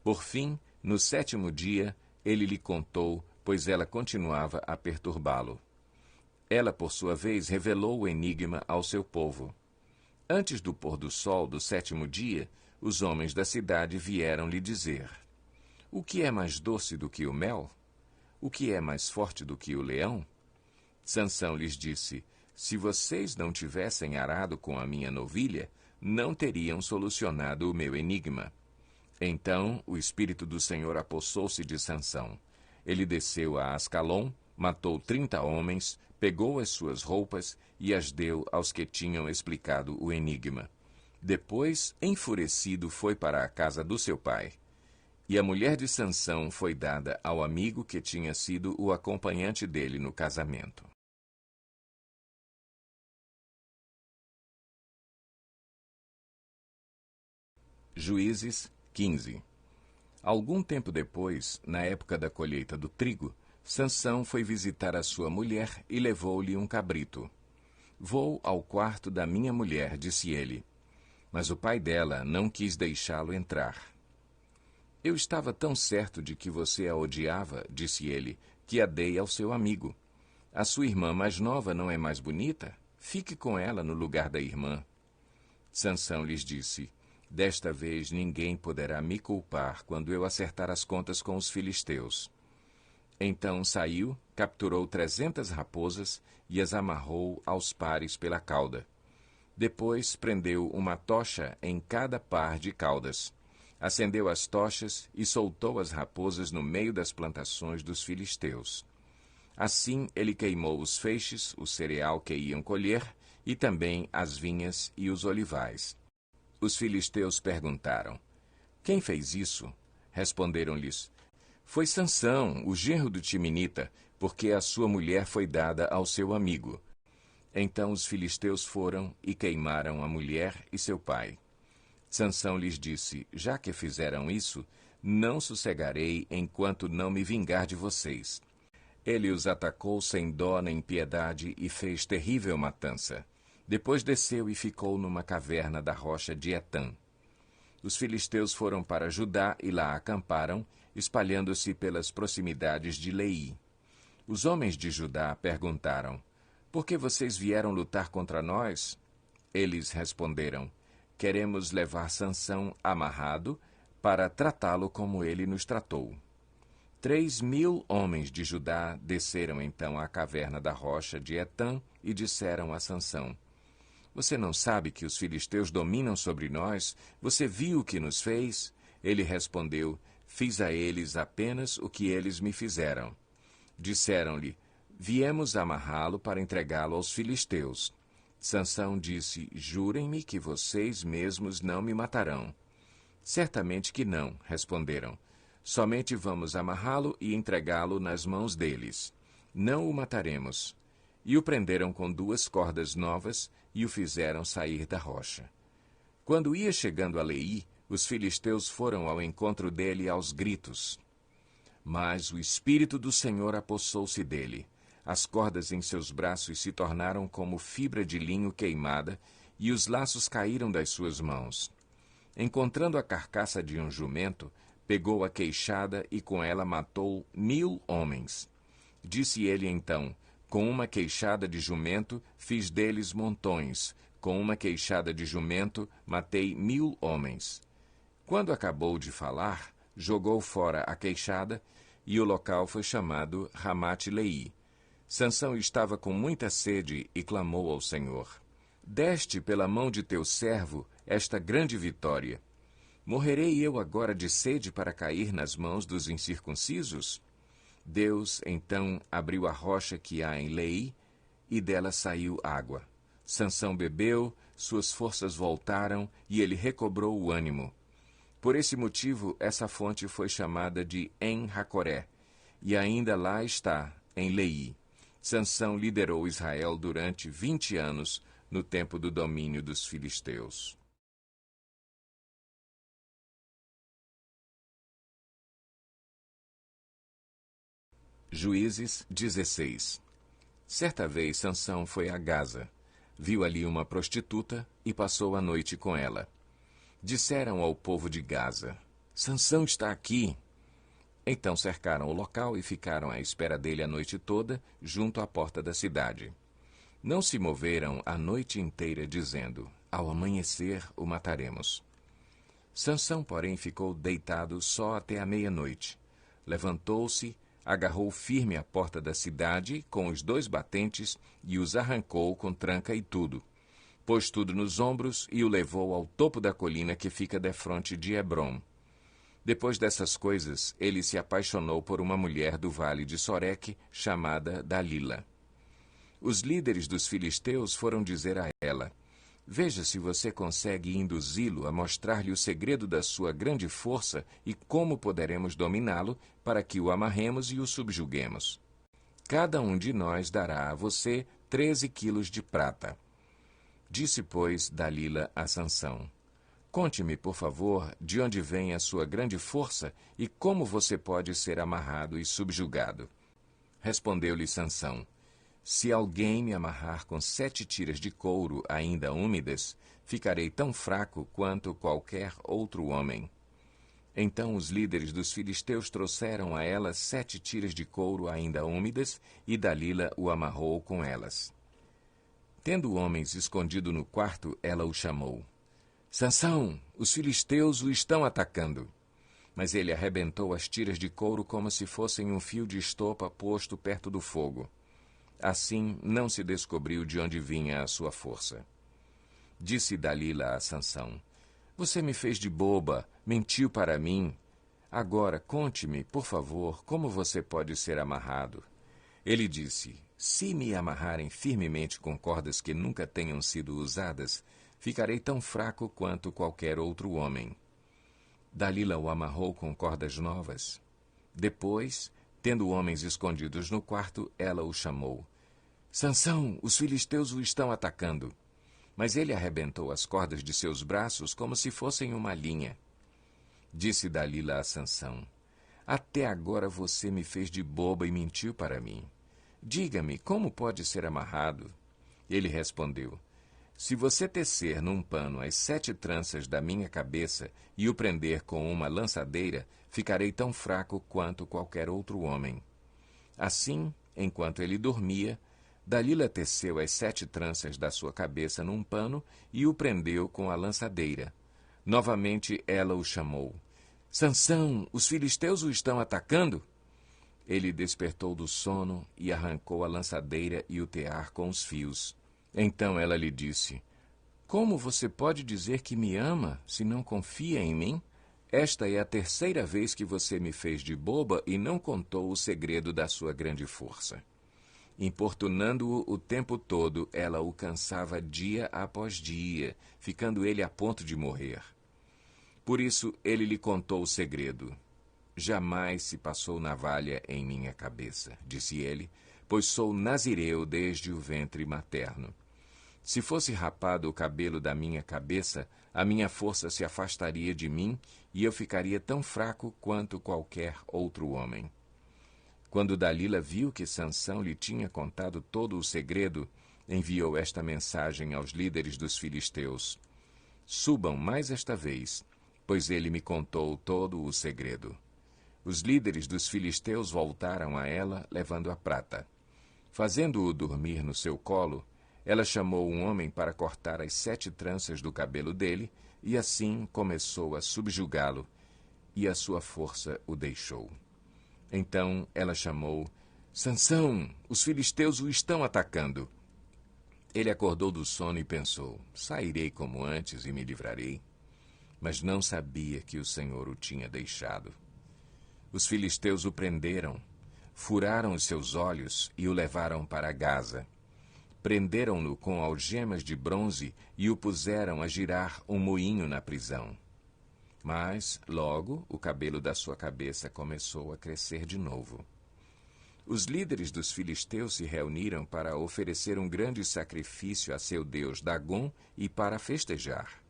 Por fim, no 7º dia, ele lhe contou, pois ela continuava a perturbá-lo. Ela, por sua vez, revelou o enigma ao seu povo. Antes do pôr do sol do 7º dia, os homens da cidade vieram lhe dizer, o que é mais doce do que o mel? O que é mais forte do que o leão? Sansão lhes disse, se vocês não tivessem arado com a minha novilha, não teriam solucionado o meu enigma. Então o Espírito do Senhor apossou-se de Sansão. Ele desceu a Ascalon, matou 30 homens, pegou as suas roupas e as deu aos que tinham explicado o enigma. Depois, enfurecido, foi para a casa do seu pai. E a mulher de Sansão foi dada ao amigo que tinha sido o acompanhante dele no casamento. Juízes 15. Algum tempo depois, na época da colheita do trigo, Sansão foi visitar a sua mulher e levou-lhe um cabrito. Vou ao quarto da minha mulher, disse ele. Mas o pai dela não quis deixá-lo entrar. Eu estava tão certo de que você a odiava, disse ele, que a dei ao seu amigo. A sua irmã mais nova não é mais bonita? Fique com ela no lugar da irmã. Sansão lhes disse, desta vez ninguém poderá me culpar quando eu acertar as contas com os filisteus. Então saiu, capturou 300 raposas e as amarrou aos pares pela cauda. Depois prendeu uma tocha em cada par de caudas. Acendeu as tochas e soltou as raposas no meio das plantações dos filisteus. Assim ele queimou os feixes, o cereal que iam colher, e também as vinhas e os olivais. Os filisteus perguntaram, quem fez isso? Responderam-lhes, foi Sansão, o genro do Timinita, porque a sua mulher foi dada ao seu amigo. Então os filisteus foram e queimaram a mulher e seu pai. Sansão lhes disse, já que fizeram isso, não sossegarei enquanto não me vingar de vocês. Ele os atacou sem dó nem piedade e fez terrível matança. Depois desceu e ficou numa caverna da rocha de Etã. Os filisteus foram para Judá e lá acamparam, espalhando-se pelas proximidades de Leí. Os homens de Judá perguntaram, por que vocês vieram lutar contra nós? Eles responderam, queremos levar Sansão amarrado para tratá-lo como ele nos tratou. 3.000 homens de Judá desceram então à caverna da rocha de Etã e disseram a Sansão: Você não sabe que os filisteus dominam sobre nós? Você viu o que nos fez? Ele respondeu: Fiz a eles apenas o que eles me fizeram. Disseram-lhe: Viemos amarrá-lo para entregá-lo aos filisteus. Sansão disse: Jurem-me que vocês mesmos não me matarão. Certamente que não, responderam. Somente vamos amarrá-lo e entregá-lo nas mãos deles. Não o mataremos. E o prenderam com 2 cordas novas e o fizeram sair da rocha. Quando ia chegando a Leí, os filisteus foram ao encontro dele aos gritos. Mas o Espírito do Senhor apossou-se dele. As cordas em seus braços se tornaram como fibra de linho queimada, e os laços caíram das suas mãos. Encontrando a carcaça de um jumento, pegou a queixada e com ela matou 1.000 homens. Disse ele então: Com uma queixada de jumento fiz deles montões, com uma queixada de jumento matei 1.000 homens. Quando acabou de falar, jogou fora a queixada, e o local foi chamado Ramate-Leí. Sansão estava com muita sede e clamou ao Senhor: Deste pela mão de teu servo esta grande vitória. Morrerei eu agora de sede para cair nas mãos dos incircuncisos? Deus, então, abriu a rocha que há em Leí, e dela saiu água. Sansão bebeu, suas forças voltaram, e ele recobrou o ânimo. Por esse motivo, essa fonte foi chamada de En-Hacoré, e ainda lá está, em Leí. Sansão liderou Israel durante 20 anos, no tempo do domínio dos filisteus. Juízes 16. Certa vez Sansão foi a Gaza, viu ali uma prostituta e passou a noite com ela. Disseram ao povo de Gaza: Sansão está aqui. Então cercaram o local e ficaram à espera dele a noite toda, junto à porta da cidade. Não se moveram a noite inteira, dizendo: Ao amanhecer o mataremos. Sansão, porém, ficou deitado só até a meia-noite. Levantou-se, agarrou firme a porta da cidade com os 2 batentes e os arrancou com tranca e tudo. Pôs tudo nos ombros e o levou ao topo da colina que fica defronte de Hebrom. Depois dessas coisas, ele se apaixonou por uma mulher do vale de Soreque, chamada Dalila. Os líderes dos filisteus foram dizer a ela: Veja se você consegue induzi-lo a mostrar-lhe o segredo da sua grande força e como poderemos dominá-lo para que o amarremos e o subjuguemos. Cada um de nós dará a você 13 quilos de prata. Disse, pois, Dalila a Sansão: Conte-me, por favor, de onde vem a sua grande força e como você pode ser amarrado e subjugado. Respondeu-lhe Sansão: Se alguém me amarrar com 7 tiras de couro ainda úmidas, ficarei tão fraco quanto qualquer outro homem. Então os líderes dos filisteus trouxeram a ela 7 tiras de couro ainda úmidas, e Dalila o amarrou com elas. Tendo homens escondido no quarto, ela o chamou: Sansão, os filisteus o estão atacando. Mas ele arrebentou as tiras de couro como se fossem um fio de estopa posto perto do fogo. Assim não se descobriu de onde vinha a sua força. Disse Dalila a Sansão: Você me fez de boba, mentiu para mim. Agora conte-me, por favor, como você pode ser amarrado. Ele disse: Se me amarrarem firmemente com cordas que nunca tenham sido usadas, ficarei tão fraco quanto qualquer outro homem. Dalila o amarrou com cordas novas. Depois, tendo homens escondidos no quarto, ela o chamou: Sansão, os filisteus o estão atacando. Mas ele arrebentou as cordas de seus braços como se fossem uma linha. Disse Dalila a Sansão: Até agora você me fez de boba e mentiu para mim. Diga-me, como pode ser amarrado? Ele respondeu: Se você tecer num pano as 7 tranças da minha cabeça e o prender com uma lançadeira, ficarei tão fraco quanto qualquer outro homem. Assim, enquanto ele dormia, Dalila teceu as 7 tranças da sua cabeça num pano e o prendeu com a lançadeira. Novamente ela o chamou: Sansão, os filisteus o estão atacando? Ele despertou do sono e arrancou a lançadeira e o tear com os fios. Então ela lhe disse: Como você pode dizer que me ama se não confia em mim? Esta é a terceira vez que você me fez de boba e não contou o segredo da sua grande força. Importunando-o o tempo todo, ela o cansava dia após dia, ficando ele a ponto de morrer. Por isso ele lhe contou o segredo. Jamais se passou navalha em minha cabeça, disse ele, pois sou nazireu desde o ventre materno. Se fosse rapado o cabelo da minha cabeça, a minha força se afastaria de mim e eu ficaria tão fraco quanto qualquer outro homem. Quando Dalila viu que Sansão lhe tinha contado todo o segredo, enviou esta mensagem aos líderes dos filisteus: Subam mais esta vez, pois ele me contou todo o segredo. Os líderes dos filisteus voltaram a ela, levando a prata. Fazendo-o dormir no seu colo, ela chamou um homem para cortar as 7 tranças do cabelo dele, e assim começou a subjugá-lo, e a sua força o deixou. Então ela chamou: Sansão, os filisteus o estão atacando. Ele acordou do sono e pensou: sairei como antes e me livrarei. Mas não sabia que o Senhor o tinha deixado. Os filisteus o prenderam, furaram os seus olhos e o levaram para Gaza. Prenderam-no com algemas de bronze e o puseram a girar um moinho na prisão. Mas, logo, o cabelo da sua cabeça começou a crescer de novo. Os líderes dos filisteus se reuniram para oferecer um grande sacrifício a seu deus Dagom e para festejar.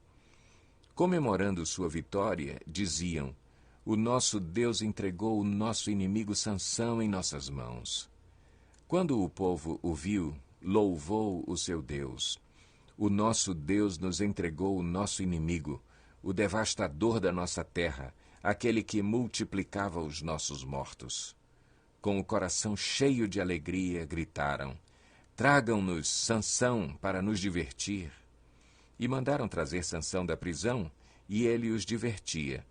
Comemorando sua vitória, diziam: O nosso Deus entregou o nosso inimigo Sansão em nossas mãos. Quando o povo o viu, louvou o seu Deus. O nosso Deus nos entregou o nosso inimigo, o devastador da nossa terra, aquele que multiplicava os nossos mortos. Com o coração cheio de alegria, gritaram: Tragam-nos Sansão para nos divertir. E mandaram trazer Sansão da prisão, e ele os divertia.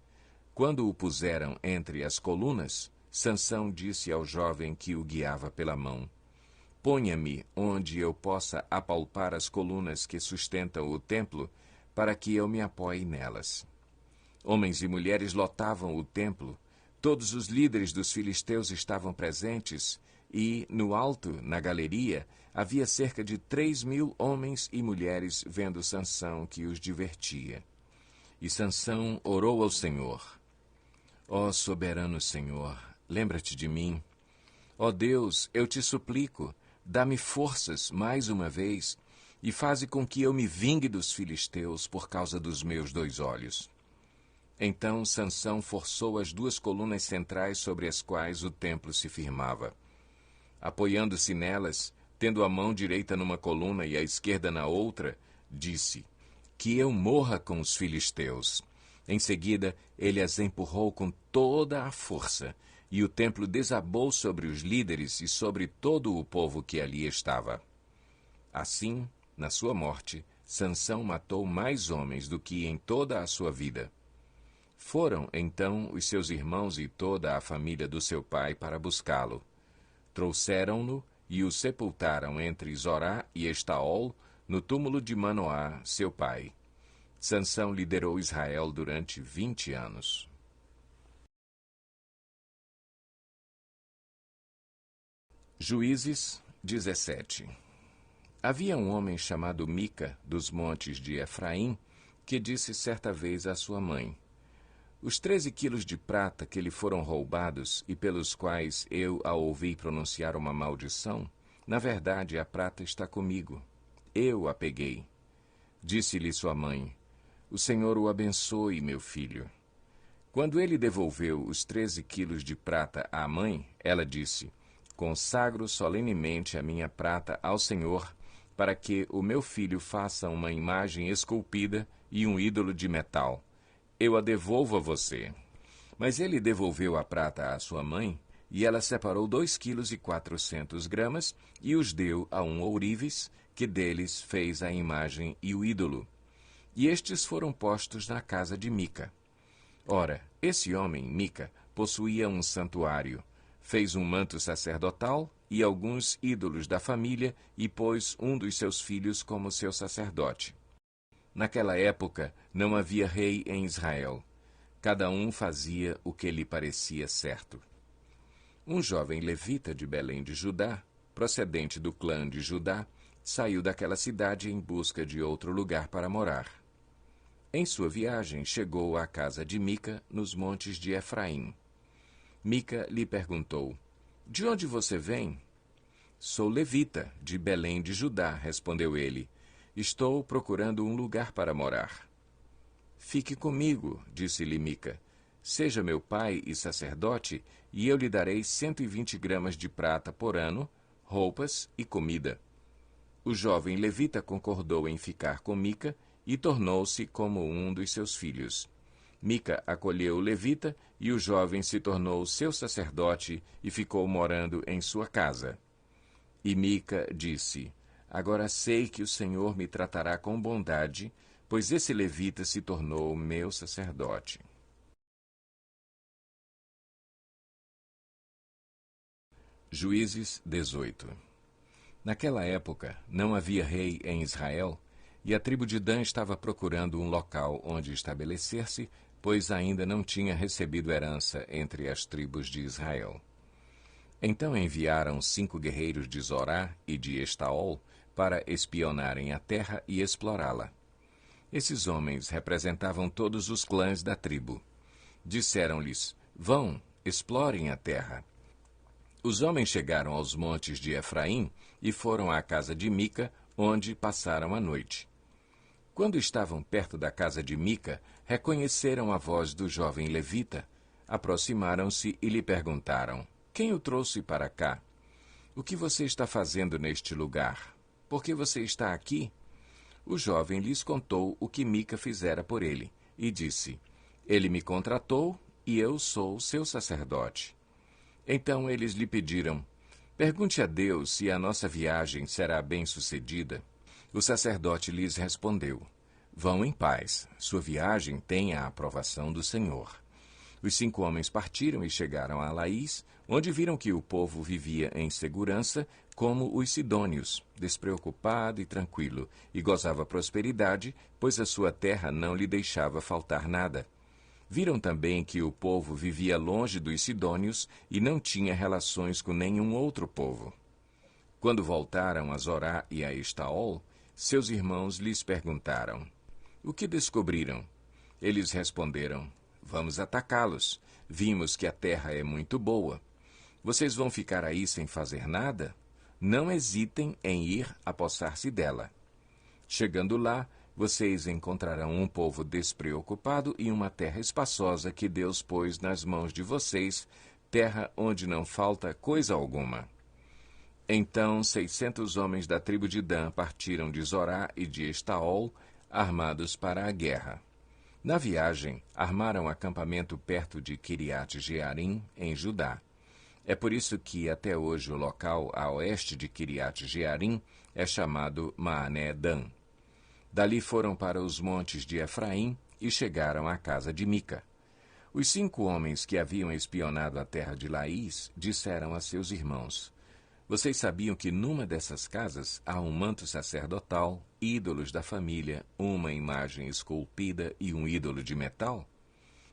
Quando o puseram entre as colunas, Sansão disse ao jovem que o guiava pela mão: Ponha-me onde eu possa apalpar as colunas que sustentam o templo, para que eu me apoie nelas. Homens e mulheres lotavam o templo, todos os líderes dos filisteus estavam presentes, e, no alto, na galeria, havia cerca de 3.000 homens e mulheres vendo Sansão que os divertia. E Sansão orou ao Senhor: Ó soberano Senhor, lembra-te de mim. Ó Deus, eu te suplico, dá-me forças mais uma vez e faze com que eu me vingue dos filisteus por causa dos meus 2 olhos. Então Sansão forçou as 2 colunas centrais sobre as quais o templo se firmava. Apoiando-se nelas, tendo a mão direita numa coluna e a esquerda na outra, disse: Que eu morra com os filisteus. Em seguida, ele as empurrou com toda a força, e o templo desabou sobre os líderes e sobre todo o povo que ali estava. Assim, na sua morte, Sansão matou mais homens do que em toda a sua vida. Foram, então, os seus irmãos e toda a família do seu pai para buscá-lo. Trouxeram-no e o sepultaram entre Zorá e Estaol, no túmulo de Manoá, seu pai. Sansão liderou Israel durante 20 anos. Juízes 17. Havia um homem chamado Mica, dos montes de Efraim, que disse certa vez à sua mãe: Os 13 quilos de prata que lhe foram roubados e pelos quais eu a ouvi pronunciar uma maldição, na verdade a prata está comigo. Eu a peguei. Disse-lhe sua mãe: O Senhor o abençoe, meu filho. Quando ele devolveu os 13 quilos de prata à mãe, ela disse: Consagro solenemente a minha prata ao Senhor, para que o meu filho faça uma imagem esculpida e um ídolo de metal. Eu a devolvo a você. Mas ele devolveu a prata à sua mãe, e ela separou 2,4 kg e os deu a um ourives, que deles fez a imagem e o ídolo. E estes foram postos na casa de Mica. Ora, esse homem, Mica, possuía um santuário. Fez um manto sacerdotal e alguns ídolos da família e pôs um dos seus filhos como seu sacerdote. Naquela época, não havia rei em Israel. Cada um fazia o que lhe parecia certo. Um jovem levita de Belém de Judá, procedente do clã de Judá, saiu daquela cidade em busca de outro lugar para morar. Em sua viagem, chegou à casa de Mica, nos montes de Efraim. Mica lhe perguntou: "De onde você vem?" "Sou levita, de Belém de Judá", respondeu ele. "Estou procurando um lugar para morar." "Fique comigo", disse-lhe Mica. "Seja meu pai e sacerdote, e eu lhe darei 120 gramas de prata por ano, roupas e comida." O jovem levita concordou em ficar com Mica e tornou-se como um dos seus filhos. Mica acolheu o levita e o jovem se tornou seu sacerdote e ficou morando em sua casa. E Mica disse: "Agora sei que o Senhor me tratará com bondade, pois esse levita se tornou meu sacerdote." Juízes 18. Naquela época, não havia rei em Israel, e a tribo de Dan estava procurando um local onde estabelecer-se, pois ainda não tinha recebido herança entre as tribos de Israel. Então enviaram 5 guerreiros de Zorá e de Estaol para espionarem a terra e explorá-la. Esses homens representavam todos os clãs da tribo. Disseram-lhes: "Vão, explorem a terra." Os homens chegaram aos montes de Efraim e foram à casa de Mica, onde passaram a noite. Quando estavam perto da casa de Mica, reconheceram a voz do jovem levita, aproximaram-se e lhe perguntaram: "Quem o trouxe para cá? O que você está fazendo neste lugar? Por que você está aqui?" O jovem lhes contou o que Mica fizera por ele, e disse: "Ele me contratou e eu sou seu sacerdote." Então eles lhe pediram: "Pergunte a Deus se a nossa viagem será bem-sucedida." O sacerdote lhes respondeu: "Vão em paz, sua viagem tem a aprovação do Senhor." Os 5 homens partiram e chegaram a Laís, onde viram que o povo vivia em segurança, como os sidônios, despreocupado e tranquilo, e gozava prosperidade, pois a sua terra não lhe deixava faltar nada. Viram também que o povo vivia longe dos sidônios e não tinha relações com nenhum outro povo. Quando voltaram a Zorá e a Estaol, seus irmãos lhes perguntaram: "O que descobriram?" Eles responderam: "Vamos atacá-los. Vimos que a terra é muito boa. Vocês vão ficar aí sem fazer nada? Não hesitem em ir apossar-se dela. Chegando lá, vocês encontrarão um povo despreocupado e uma terra espaçosa que Deus pôs nas mãos de vocês, terra onde não falta coisa alguma." Então 600 homens da tribo de Dan partiram de Zorá e de Estaol, armados para a guerra. Na viagem, armaram acampamento perto de Quiriate-Jearim, em Judá. É por isso que até hoje o local a oeste de Quiriate-Jearim é chamado Maané Dan. Dali foram para os montes de Efraim e chegaram à casa de Mica. Os 5 homens que haviam espionado a terra de Laís disseram a seus irmãos: "Vocês sabiam que numa dessas casas há um manto sacerdotal, ídolos da família, uma imagem esculpida e um ídolo de metal?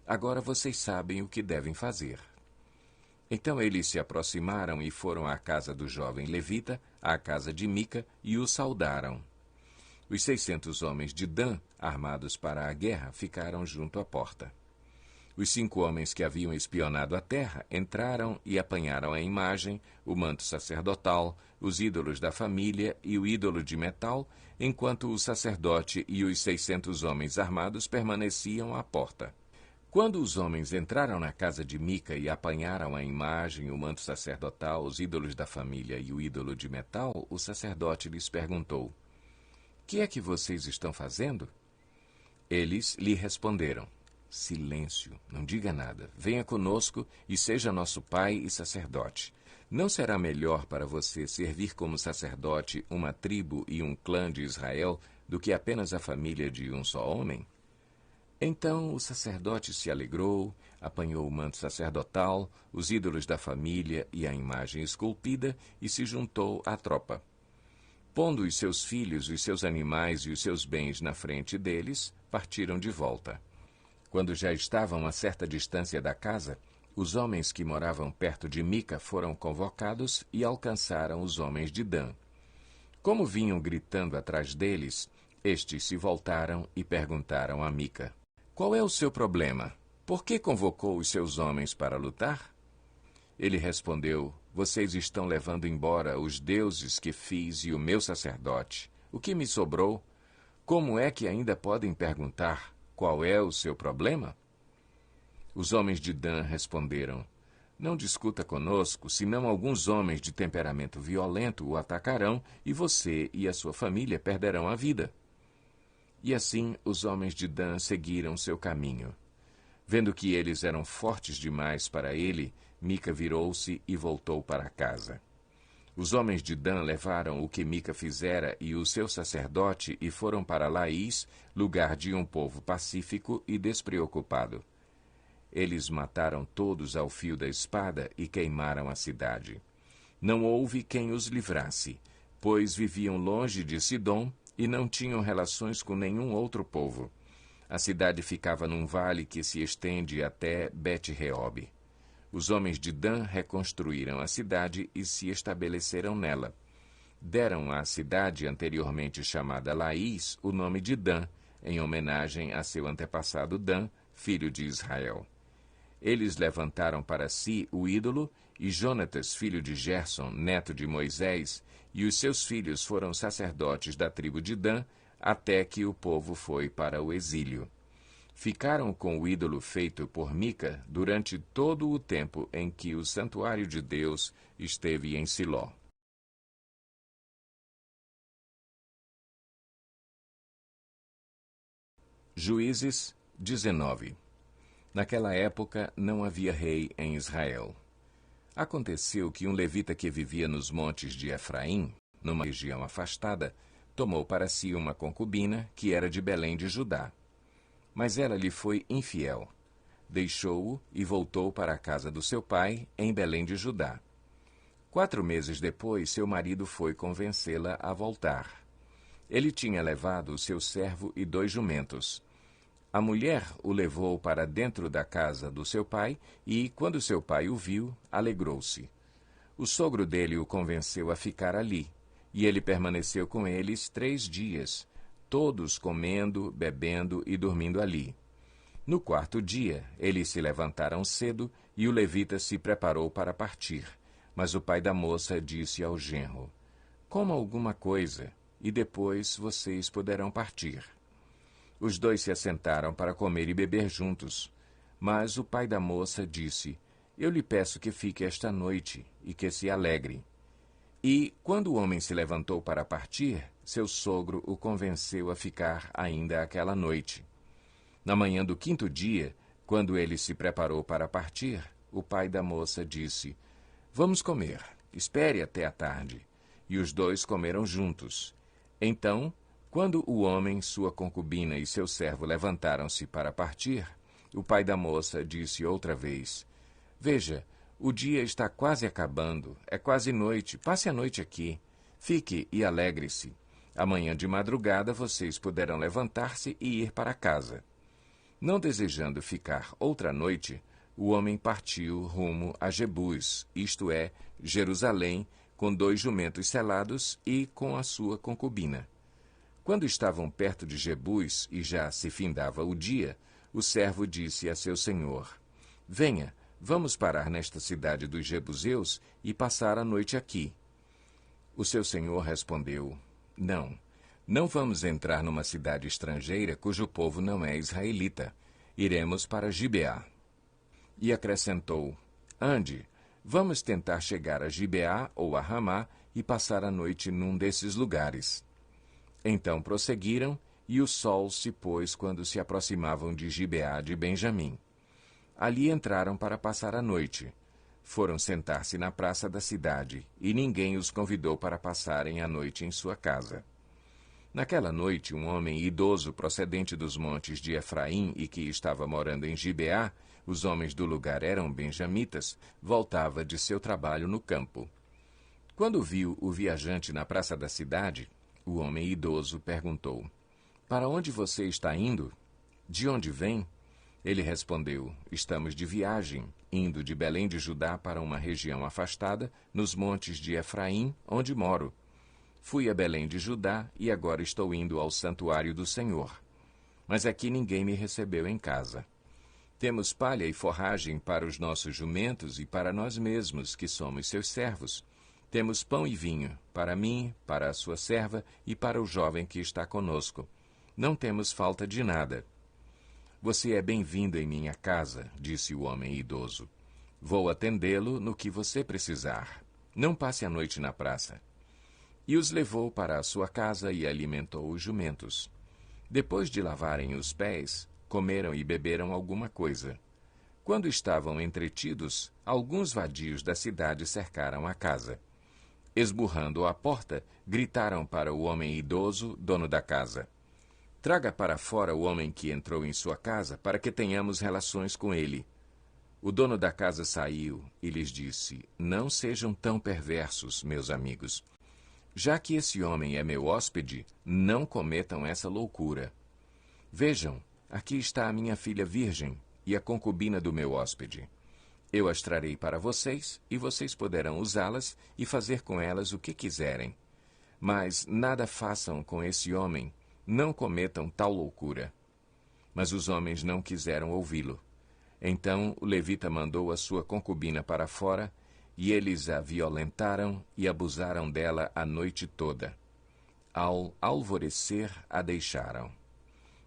Agora vocês sabem o que devem fazer." Então eles se aproximaram e foram à casa do jovem levita, à casa de Mica, e o saudaram. Os 600 homens de Dan, armados para a guerra, ficaram junto à porta. Os 5 homens que haviam espionado a terra entraram e apanharam a imagem, o manto sacerdotal, os ídolos da família e o ídolo de metal, enquanto o sacerdote e os 600 homens armados permaneciam à porta. Quando os homens entraram na casa de Mica e apanharam a imagem, o manto sacerdotal, os ídolos da família e o ídolo de metal, o sacerdote lhes perguntou: "Que é que vocês estão fazendo?" Eles lhe responderam: "Silêncio, não diga nada. Venha conosco e seja nosso pai e sacerdote. Não será melhor para você servir como sacerdote uma tribo e um clã de Israel do que apenas a família de um só homem?" Então o sacerdote se alegrou, apanhou o manto sacerdotal, os ídolos da família e a imagem esculpida e se juntou à tropa. Pondo os seus filhos, os seus animais e os seus bens na frente deles, partiram de volta. Quando já estavam a certa distância da casa, os homens que moravam perto de Mica foram convocados e alcançaram os homens de Dan. Como vinham gritando atrás deles, estes se voltaram e perguntaram a Mica: Qual é o seu problema? Por que convocou os seus homens para lutar? Ele respondeu: Vocês estão levando embora os deuses que fiz e o meu sacerdote. O que me sobrou? Como é que ainda podem perguntar qual é o seu problema? Os homens de Dan responderam: Não discuta conosco, senão alguns homens de temperamento violento o atacarão e você e a sua família perderão a vida. E assim os homens de Dan seguiram seu caminho. Vendo que eles eram fortes demais para ele, Mica virou-se e voltou para casa. Os homens de Dan levaram o que Mica fizera e o seu sacerdote e foram para Laís, lugar de um povo pacífico e despreocupado. Eles mataram todos ao fio da espada e queimaram a cidade. Não houve quem os livrasse, pois viviam longe de Sidom e não tinham relações com nenhum outro povo. A cidade ficava num vale que se estende até Bet-Reob. Os homens de Dan reconstruíram a cidade e se estabeleceram nela. Deram à cidade anteriormente chamada Laís o nome de Dan, em homenagem a seu antepassado Dan, filho de Israel. Eles levantaram para si o ídolo, e Jonatas, filho de Gerson, neto de Moisés, e os seus filhos foram sacerdotes da tribo de Dan, até que o povo foi para o exílio. Ficaram com o ídolo feito por Mica durante todo o tempo em que o santuário de Deus esteve em Siló. Juízes 19. Naquela época não havia rei em Israel. Aconteceu que um levita que vivia nos montes de Efraim, numa região afastada, tomou para si uma concubina que era de Belém de Judá. Mas ela lhe foi infiel. Deixou-o e voltou para a casa do seu pai, em Belém de Judá. 4 meses depois, seu marido foi convencê-la a voltar. Ele tinha levado o seu servo e 2 jumentos. A mulher o levou para dentro da casa do seu pai e, quando seu pai o viu, alegrou-se. O sogro dele o convenceu a ficar ali, e ele permaneceu com eles 3 dias, todos comendo, bebendo e dormindo ali. No 4º dia, eles se levantaram cedo e o levita se preparou para partir. Mas o pai da moça disse ao genro: Coma alguma coisa, e depois vocês poderão partir. Os 2 se assentaram para comer e beber juntos. Mas o pai da moça disse: Eu lhe peço que fique esta noite e que se alegre. E, quando o homem se levantou para partir, seu sogro o convenceu a ficar ainda aquela noite. Na manhã do 5º dia, quando ele se preparou para partir, o pai da moça disse: Vamos comer, espere até a tarde. E os 2 comeram juntos. Então, quando o homem, sua concubina e seu servo levantaram-se para partir, o pai da moça disse outra vez: Veja, o dia está quase acabando, é quase noite, passe a noite aqui. Fique e alegre-se. Amanhã de madrugada vocês poderão levantar-se e ir para casa. Não desejando ficar outra noite, o homem partiu rumo a Jebus, isto é, Jerusalém, com 2 jumentos selados e com a sua concubina. Quando estavam perto de Jebus e já se findava o dia, o servo disse a seu senhor: Venha, vamos parar nesta cidade dos Jebuseus e passar a noite aqui. O seu senhor respondeu: Não vamos entrar numa cidade estrangeira cujo povo não é israelita. Iremos para Gibeá. E acrescentou: Ande, vamos tentar chegar a Gibeá ou a Ramá e passar a noite num desses lugares. Então prosseguiram, e o sol se pôs quando se aproximavam de Gibeá de Benjamim. Ali entraram para passar a noite. Foram sentar-se na praça da cidade, e ninguém os convidou para passarem a noite em sua casa. Naquela noite, um homem idoso procedente dos montes de Efraim e que estava morando em Gibeá, os homens do lugar eram benjamitas, voltava de seu trabalho no campo. Quando viu o viajante na praça da cidade, o homem idoso perguntou: "Para onde você está indo? De onde vem?" Ele respondeu: "Estamos de viagem, indo de Belém de Judá para uma região afastada, nos montes de Efraim, onde moro. Fui a Belém de Judá e agora estou indo ao santuário do Senhor. Mas aqui ninguém me recebeu em casa. Temos palha e forragem para os nossos jumentos e para nós mesmos, que somos seus servos. Temos pão e vinho, para mim, para a sua serva e para o jovem que está conosco. Não temos falta de nada." "Você é bem-vindo em minha casa", disse o homem idoso. "Vou atendê-lo no que você precisar. Não passe a noite na praça." E os levou para a sua casa e alimentou os jumentos. Depois de lavarem os pés, comeram e beberam alguma coisa. Quando estavam entretidos, alguns vadios da cidade cercaram a casa. Esburrando a porta, gritaram para o homem idoso, dono da casa: "Traga para fora o homem que entrou em sua casa, para que tenhamos relações com ele." O dono da casa saiu e lhes disse: "Não sejam tão perversos, meus amigos. Já que esse homem é meu hóspede, não cometam essa loucura. Vejam, aqui está a minha filha virgem e a concubina do meu hóspede. Eu as trarei para vocês, e vocês poderão usá-las e fazer com elas o que quiserem. Mas nada façam com esse homem, não cometam tal loucura." Mas os homens não quiseram ouvi-lo. Então o levita mandou a sua concubina para fora, e eles a violentaram e abusaram dela a noite toda. Ao alvorecer, a deixaram.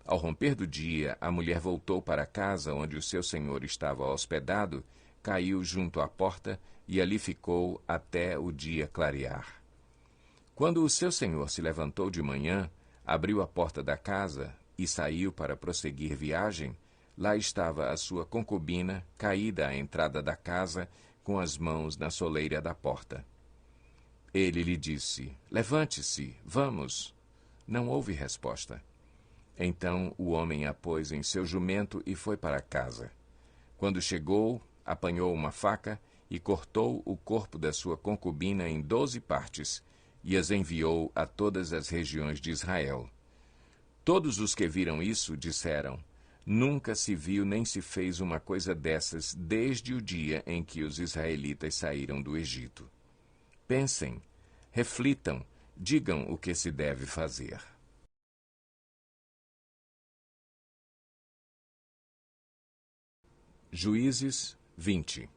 Ao romper do dia, a mulher voltou para a casa onde o seu senhor estava hospedado, caiu junto à porta e ali ficou até o dia clarear. Quando o seu senhor se levantou de manhã, abriu a porta da casa e saiu para prosseguir viagem, lá estava a sua concubina, caída à entrada da casa, com as mãos na soleira da porta. Ele lhe disse: "Levante-se, vamos." Não houve resposta. Então o homem a pôs em seu jumento e foi para casa. Quando chegou, apanhou uma faca e cortou o corpo da sua concubina em 12 partes, e as enviou a todas as regiões de Israel. Todos os que viram isso disseram: "Nunca se viu nem se fez uma coisa dessas desde o dia em que os israelitas saíram do Egito." Pensem, reflitam, digam o que se deve fazer. Juízes 20.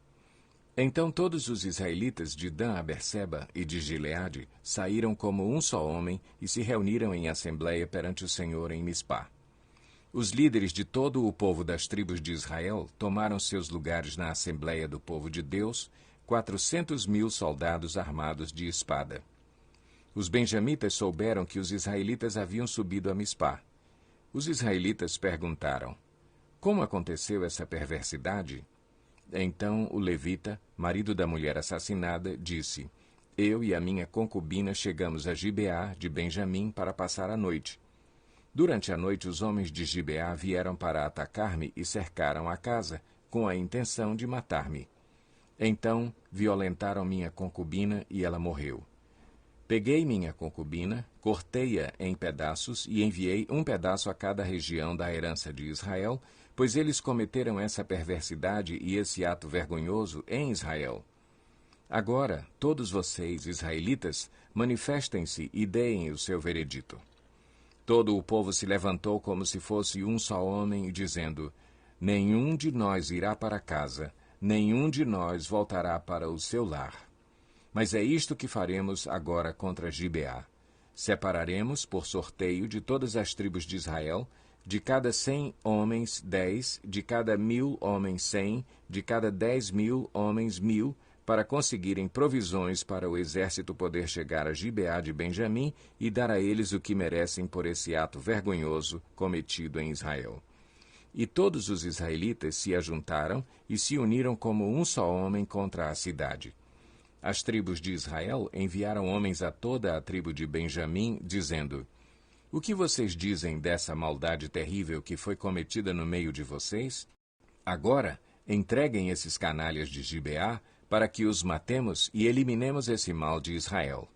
Então todos os israelitas de Dan a Berseba e de Gileade saíram como um só homem e se reuniram em assembleia perante o Senhor em Mispá. Os líderes de todo o povo das tribos de Israel tomaram seus lugares na Assembleia do Povo de Deus, 400.000 soldados armados de espada. Os benjamitas souberam que os israelitas haviam subido a Mispá. Os israelitas perguntaram: "Como aconteceu essa perversidade?" Então o levita, marido da mulher assassinada, disse: "Eu e a minha concubina chegamos a Gibeá de Benjamim para passar a noite. Durante a noite, os homens de Gibeá vieram para atacar-me e cercaram a casa, com a intenção de matar-me. Então, violentaram minha concubina e ela morreu. Peguei minha concubina, cortei-a em pedaços e enviei um pedaço a cada região da herança de Israel, pois eles cometeram essa perversidade e esse ato vergonhoso em Israel. Agora, todos vocês, israelitas, manifestem-se e deem o seu veredito." Todo o povo se levantou como se fosse um só homem, dizendo: "Nenhum de nós irá para casa, nenhum de nós voltará para o seu lar. Mas é isto que faremos agora contra Gibeá. Separaremos, por sorteio, de todas as tribos de Israel, de cada 100 homens, 10, de cada 1.000 homens, 100, de cada 10.000 homens, 1.000, para conseguirem provisões para o exército poder chegar a Gibeá de Benjamim e dar a eles o que merecem por esse ato vergonhoso cometido em Israel." E todos os israelitas se ajuntaram e se uniram como um só homem contra a cidade. As tribos de Israel enviaram homens a toda a tribo de Benjamim, dizendo: O que vocês dizem dessa maldade terrível que foi cometida no meio de vocês? Agora, entreguem esses canalhas de Gibeá para que os matemos e eliminemos esse mal de Israel.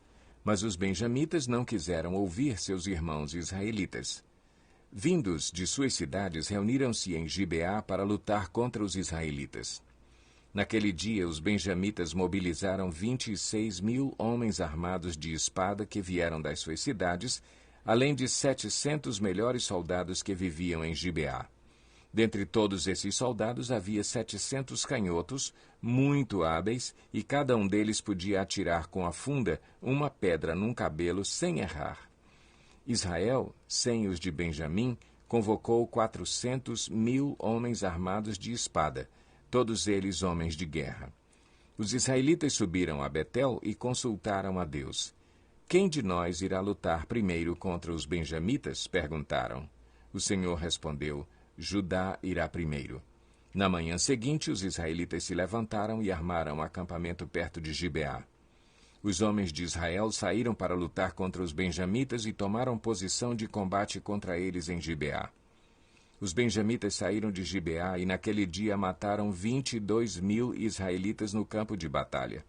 Mas os benjamitas não quiseram ouvir seus irmãos israelitas. Vindos de suas cidades, reuniram-se em Gibeá para lutar contra os israelitas. Naquele dia, os benjamitas mobilizaram 26.000 homens armados de espada que vieram das suas cidades, além de 700 melhores soldados que viviam em Gibeá. Dentre todos esses soldados havia 700 canhotos, muito hábeis, e cada um deles podia atirar com a funda uma pedra num cabelo sem errar. Israel, sem os de Benjamim, convocou 400.000 homens armados de espada, todos eles homens de guerra. Os israelitas subiram a Betel e consultaram a Deus. Quem de nós irá lutar primeiro contra os benjamitas? Perguntaram. O Senhor respondeu, Judá irá primeiro. Na manhã seguinte, os israelitas se levantaram e armaram acampamento perto de Gibeá. Os homens de Israel saíram para lutar contra os benjamitas e tomaram posição de combate contra eles em Gibeá. Os benjamitas saíram de Gibeá e naquele dia mataram 22.000 israelitas no campo de batalha.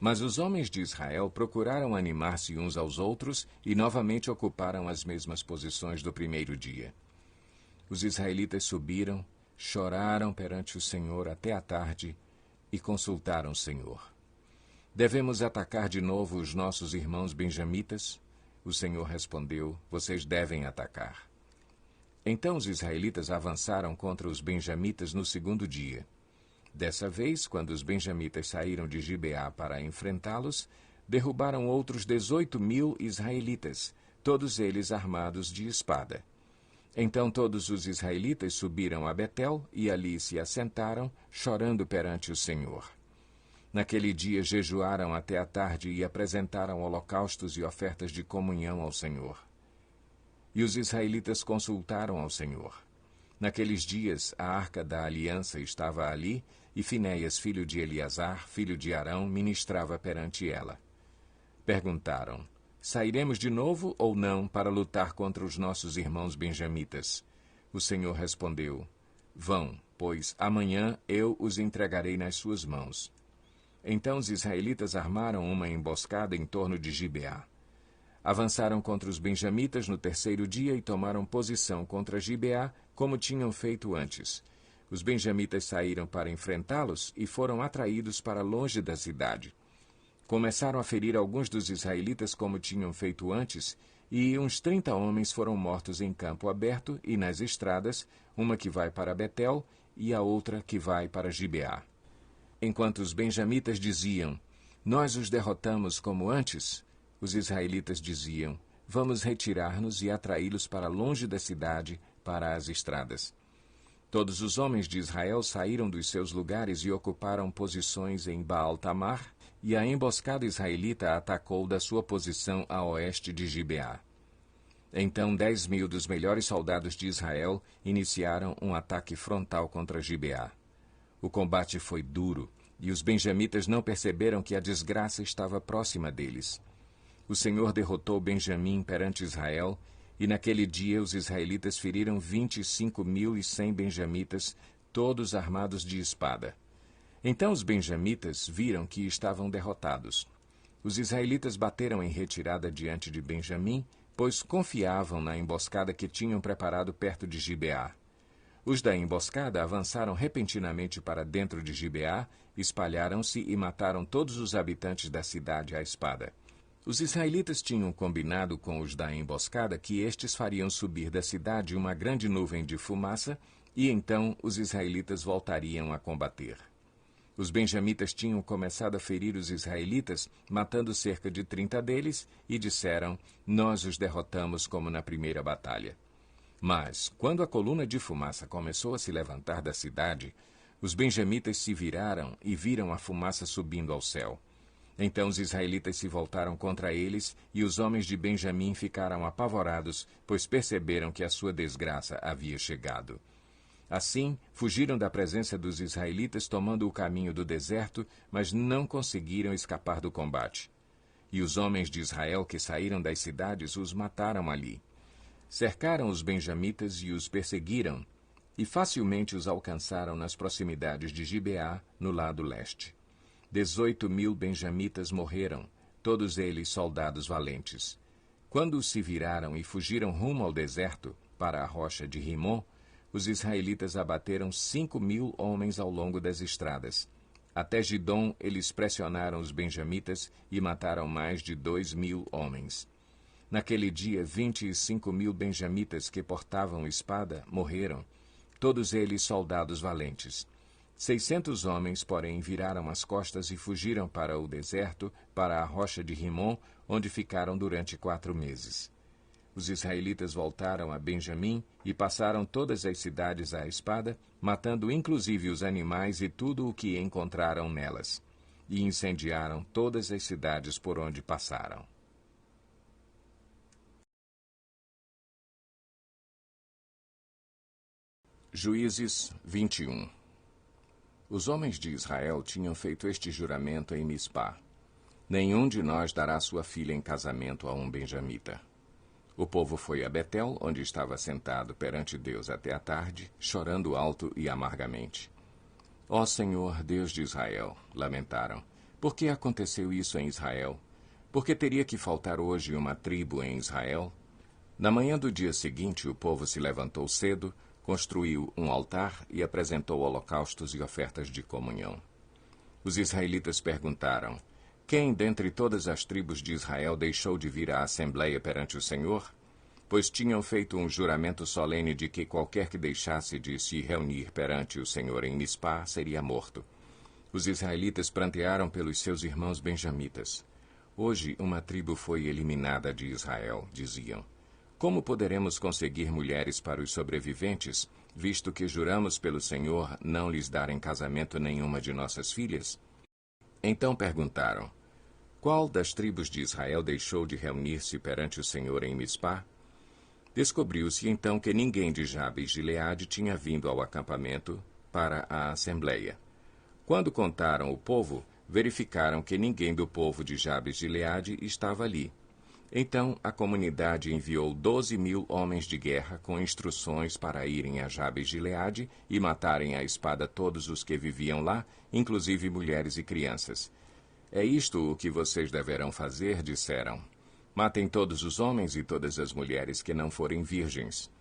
Mas os homens de Israel procuraram animar-se uns aos outros e novamente ocuparam as mesmas posições do primeiro dia. Os israelitas subiram, choraram perante o Senhor até a tarde e consultaram o Senhor. Devemos atacar de novo os nossos irmãos benjamitas? O Senhor respondeu, vocês devem atacar. Então os israelitas avançaram contra os benjamitas no segundo dia. Dessa vez, quando os benjamitas saíram de Gibeá para enfrentá-los, derrubaram outros 18.000 israelitas, todos eles armados de espada. Então todos os israelitas subiram a Betel e ali se assentaram, chorando perante o Senhor. Naquele dia jejuaram até a tarde e apresentaram holocaustos e ofertas de comunhão ao Senhor. E os israelitas consultaram ao Senhor. Naqueles dias, a arca da aliança estava ali, e Finéias, filho de Eleazar, filho de Arão, ministrava perante ela. Perguntaram, sairemos de novo ou não para lutar contra os nossos irmãos benjamitas? O Senhor respondeu, vão, pois amanhã eu os entregarei nas suas mãos. Então os israelitas armaram uma emboscada em torno de Gibeá. Avançaram contra os benjamitas no terceiro dia e tomaram posição contra Gibeá, como tinham feito antes. Os benjamitas saíram para enfrentá-los e foram atraídos para longe da cidade. Começaram a ferir alguns dos israelitas como tinham feito antes, e uns 30 homens foram mortos em campo aberto e nas estradas, uma que vai para Betel e a outra que vai para Gibeá. Enquanto os benjamitas diziam, nós os derrotamos como antes, os israelitas diziam, vamos retirar-nos e atraí-los para longe da cidade, para as estradas. Todos os homens de Israel saíram dos seus lugares e ocuparam posições em Baal-Tamar, e a emboscada israelita atacou da sua posição a oeste de Gibeá. Então 10.000 dos melhores soldados de Israel iniciaram um ataque frontal contra Gibeá. O combate foi duro, e os benjamitas não perceberam que a desgraça estava próxima deles. O Senhor derrotou Benjamim perante Israel, e naquele dia os israelitas feriram 25.100 benjamitas, todos armados de espada. Então os benjamitas viram que estavam derrotados. Os israelitas bateram em retirada diante de Benjamim, pois confiavam na emboscada que tinham preparado perto de Gibeá. Os da emboscada avançaram repentinamente para dentro de Gibeá, espalharam-se e mataram todos os habitantes da cidade à espada. Os israelitas tinham combinado com os da emboscada que estes fariam subir da cidade uma grande nuvem de fumaça, e então os israelitas voltariam a combater. Os benjamitas tinham começado a ferir os israelitas, matando cerca de 30 deles, e disseram, nós os derrotamos como na primeira batalha. Mas, quando a coluna de fumaça começou a se levantar da cidade, os benjamitas se viraram e viram a fumaça subindo ao céu. Então os israelitas se voltaram contra eles, e os homens de Benjamim ficaram apavorados, pois perceberam que a sua desgraça havia chegado. Assim, fugiram da presença dos israelitas, tomando o caminho do deserto, mas não conseguiram escapar do combate. E os homens de Israel que saíram das cidades os mataram ali. Cercaram os benjamitas e os perseguiram, e facilmente os alcançaram nas proximidades de Gibeá, no lado leste. 18.000 benjamitas morreram, todos eles soldados valentes. Quando se viraram e fugiram rumo ao deserto, para a rocha de Rimon, os israelitas abateram 5.000 homens ao longo das estradas. Até Gidom eles pressionaram os benjamitas e mataram mais de 2.000 homens. Naquele dia, 25.000 benjamitas que portavam espada morreram, todos eles soldados valentes. 600 homens, porém, viraram as costas e fugiram para o deserto, para a rocha de Rimon, onde ficaram durante 4 meses. Os israelitas voltaram a Benjamim e passaram todas as cidades à espada, matando inclusive os animais e tudo o que encontraram nelas, e incendiaram todas as cidades por onde passaram. Juízes 21. Os homens de Israel tinham feito este juramento em Mispá: nenhum de nós dará sua filha em casamento a um benjamita. O povo foi a Betel, onde estava sentado perante Deus até a tarde, chorando alto e amargamente. Ó Senhor, Deus de Israel, lamentaram, por que aconteceu isso em Israel? Por que teria que faltar hoje uma tribo em Israel? Na manhã do dia seguinte, o povo se levantou cedo, construiu um altar e apresentou holocaustos e ofertas de comunhão. Os israelitas perguntaram: quem dentre todas as tribos de Israel deixou de vir à assembleia perante o Senhor? Pois tinham feito um juramento solene de que qualquer que deixasse de se reunir perante o Senhor em Mispá seria morto. Os israelitas prantearam pelos seus irmãos benjamitas. Hoje uma tribo foi eliminada de Israel, diziam. Como poderemos conseguir mulheres para os sobreviventes, visto que juramos pelo Senhor não lhes dar em casamento nenhuma de nossas filhas? Então perguntaram: qual das tribos de Israel deixou de reunir-se perante o Senhor em Mispá? Descobriu-se então que ninguém de Jabes de Gileade tinha vindo ao acampamento para a assembleia. Quando contaram o povo, verificaram que ninguém do povo de Jabes de Gileade estava ali. Então a comunidade enviou 12.000 homens de guerra com instruções para irem a Jabes de Gileade e matarem à espada todos os que viviam lá, inclusive mulheres e crianças. É isto o que vocês deverão fazer, disseram. Matem todos os homens e todas as mulheres que não forem virgens.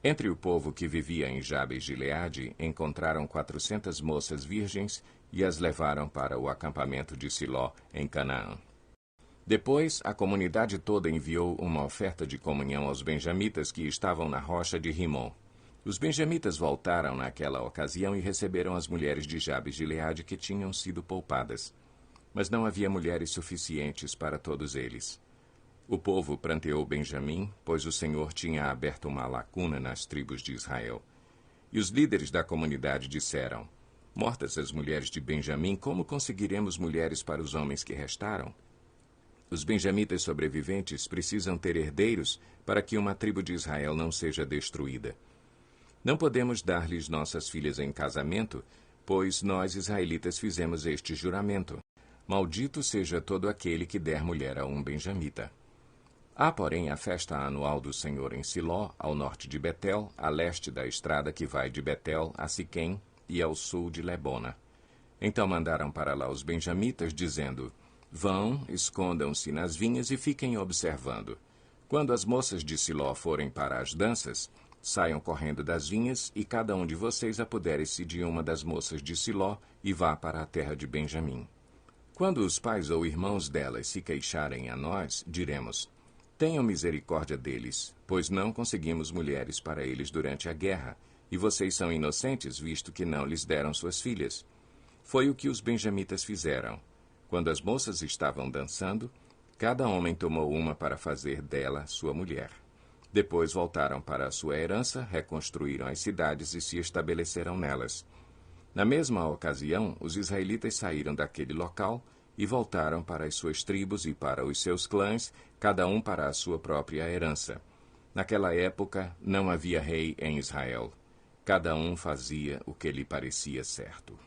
Entre o povo que vivia em Jabes de Gileade, encontraram 400 moças virgens e as levaram para o acampamento de Siló, em Canaã. Depois, a comunidade toda enviou uma oferta de comunhão aos benjamitas que estavam na rocha de Rimon. Os benjamitas voltaram naquela ocasião e receberam as mulheres de Jabes de Gileade que tinham sido poupadas. Mas não havia mulheres suficientes para todos eles. O povo pranteou Benjamim, pois o Senhor tinha aberto uma lacuna nas tribos de Israel. E os líderes da comunidade disseram: mortas as mulheres de Benjamim, como conseguiremos mulheres para os homens que restaram? Os benjamitas sobreviventes precisam ter herdeiros para que uma tribo de Israel não seja destruída. Não podemos dar-lhes nossas filhas em casamento, pois nós israelitas fizemos este juramento: maldito seja todo aquele que der mulher a um benjamita. Há, porém, a festa anual do Senhor em Siló, ao norte de Betel, a leste da estrada que vai de Betel a Siquém e ao sul de Lebona. Então mandaram para lá os benjamitas, dizendo: vão, escondam-se nas vinhas e fiquem observando. Quando as moças de Siló forem para as danças, saiam correndo das vinhas, e cada um de vocês apodere-se de uma das moças de Siló e vá para a terra de Benjamim. Quando os pais ou irmãos delas se queixarem a nós, diremos: tenham misericórdia deles, pois não conseguimos mulheres para eles durante a guerra, e vocês são inocentes, visto que não lhes deram suas filhas. Foi o que os benjamitas fizeram. Quando as moças estavam dançando, cada homem tomou uma para fazer dela sua mulher. Depois voltaram para a sua herança, reconstruíram as cidades e se estabeleceram nelas. Na mesma ocasião, os israelitas saíram daquele local e voltaram para as suas tribos e para os seus clãs, cada um para a sua própria herança. Naquela época, não havia rei em Israel. Cada um fazia o que lhe parecia certo.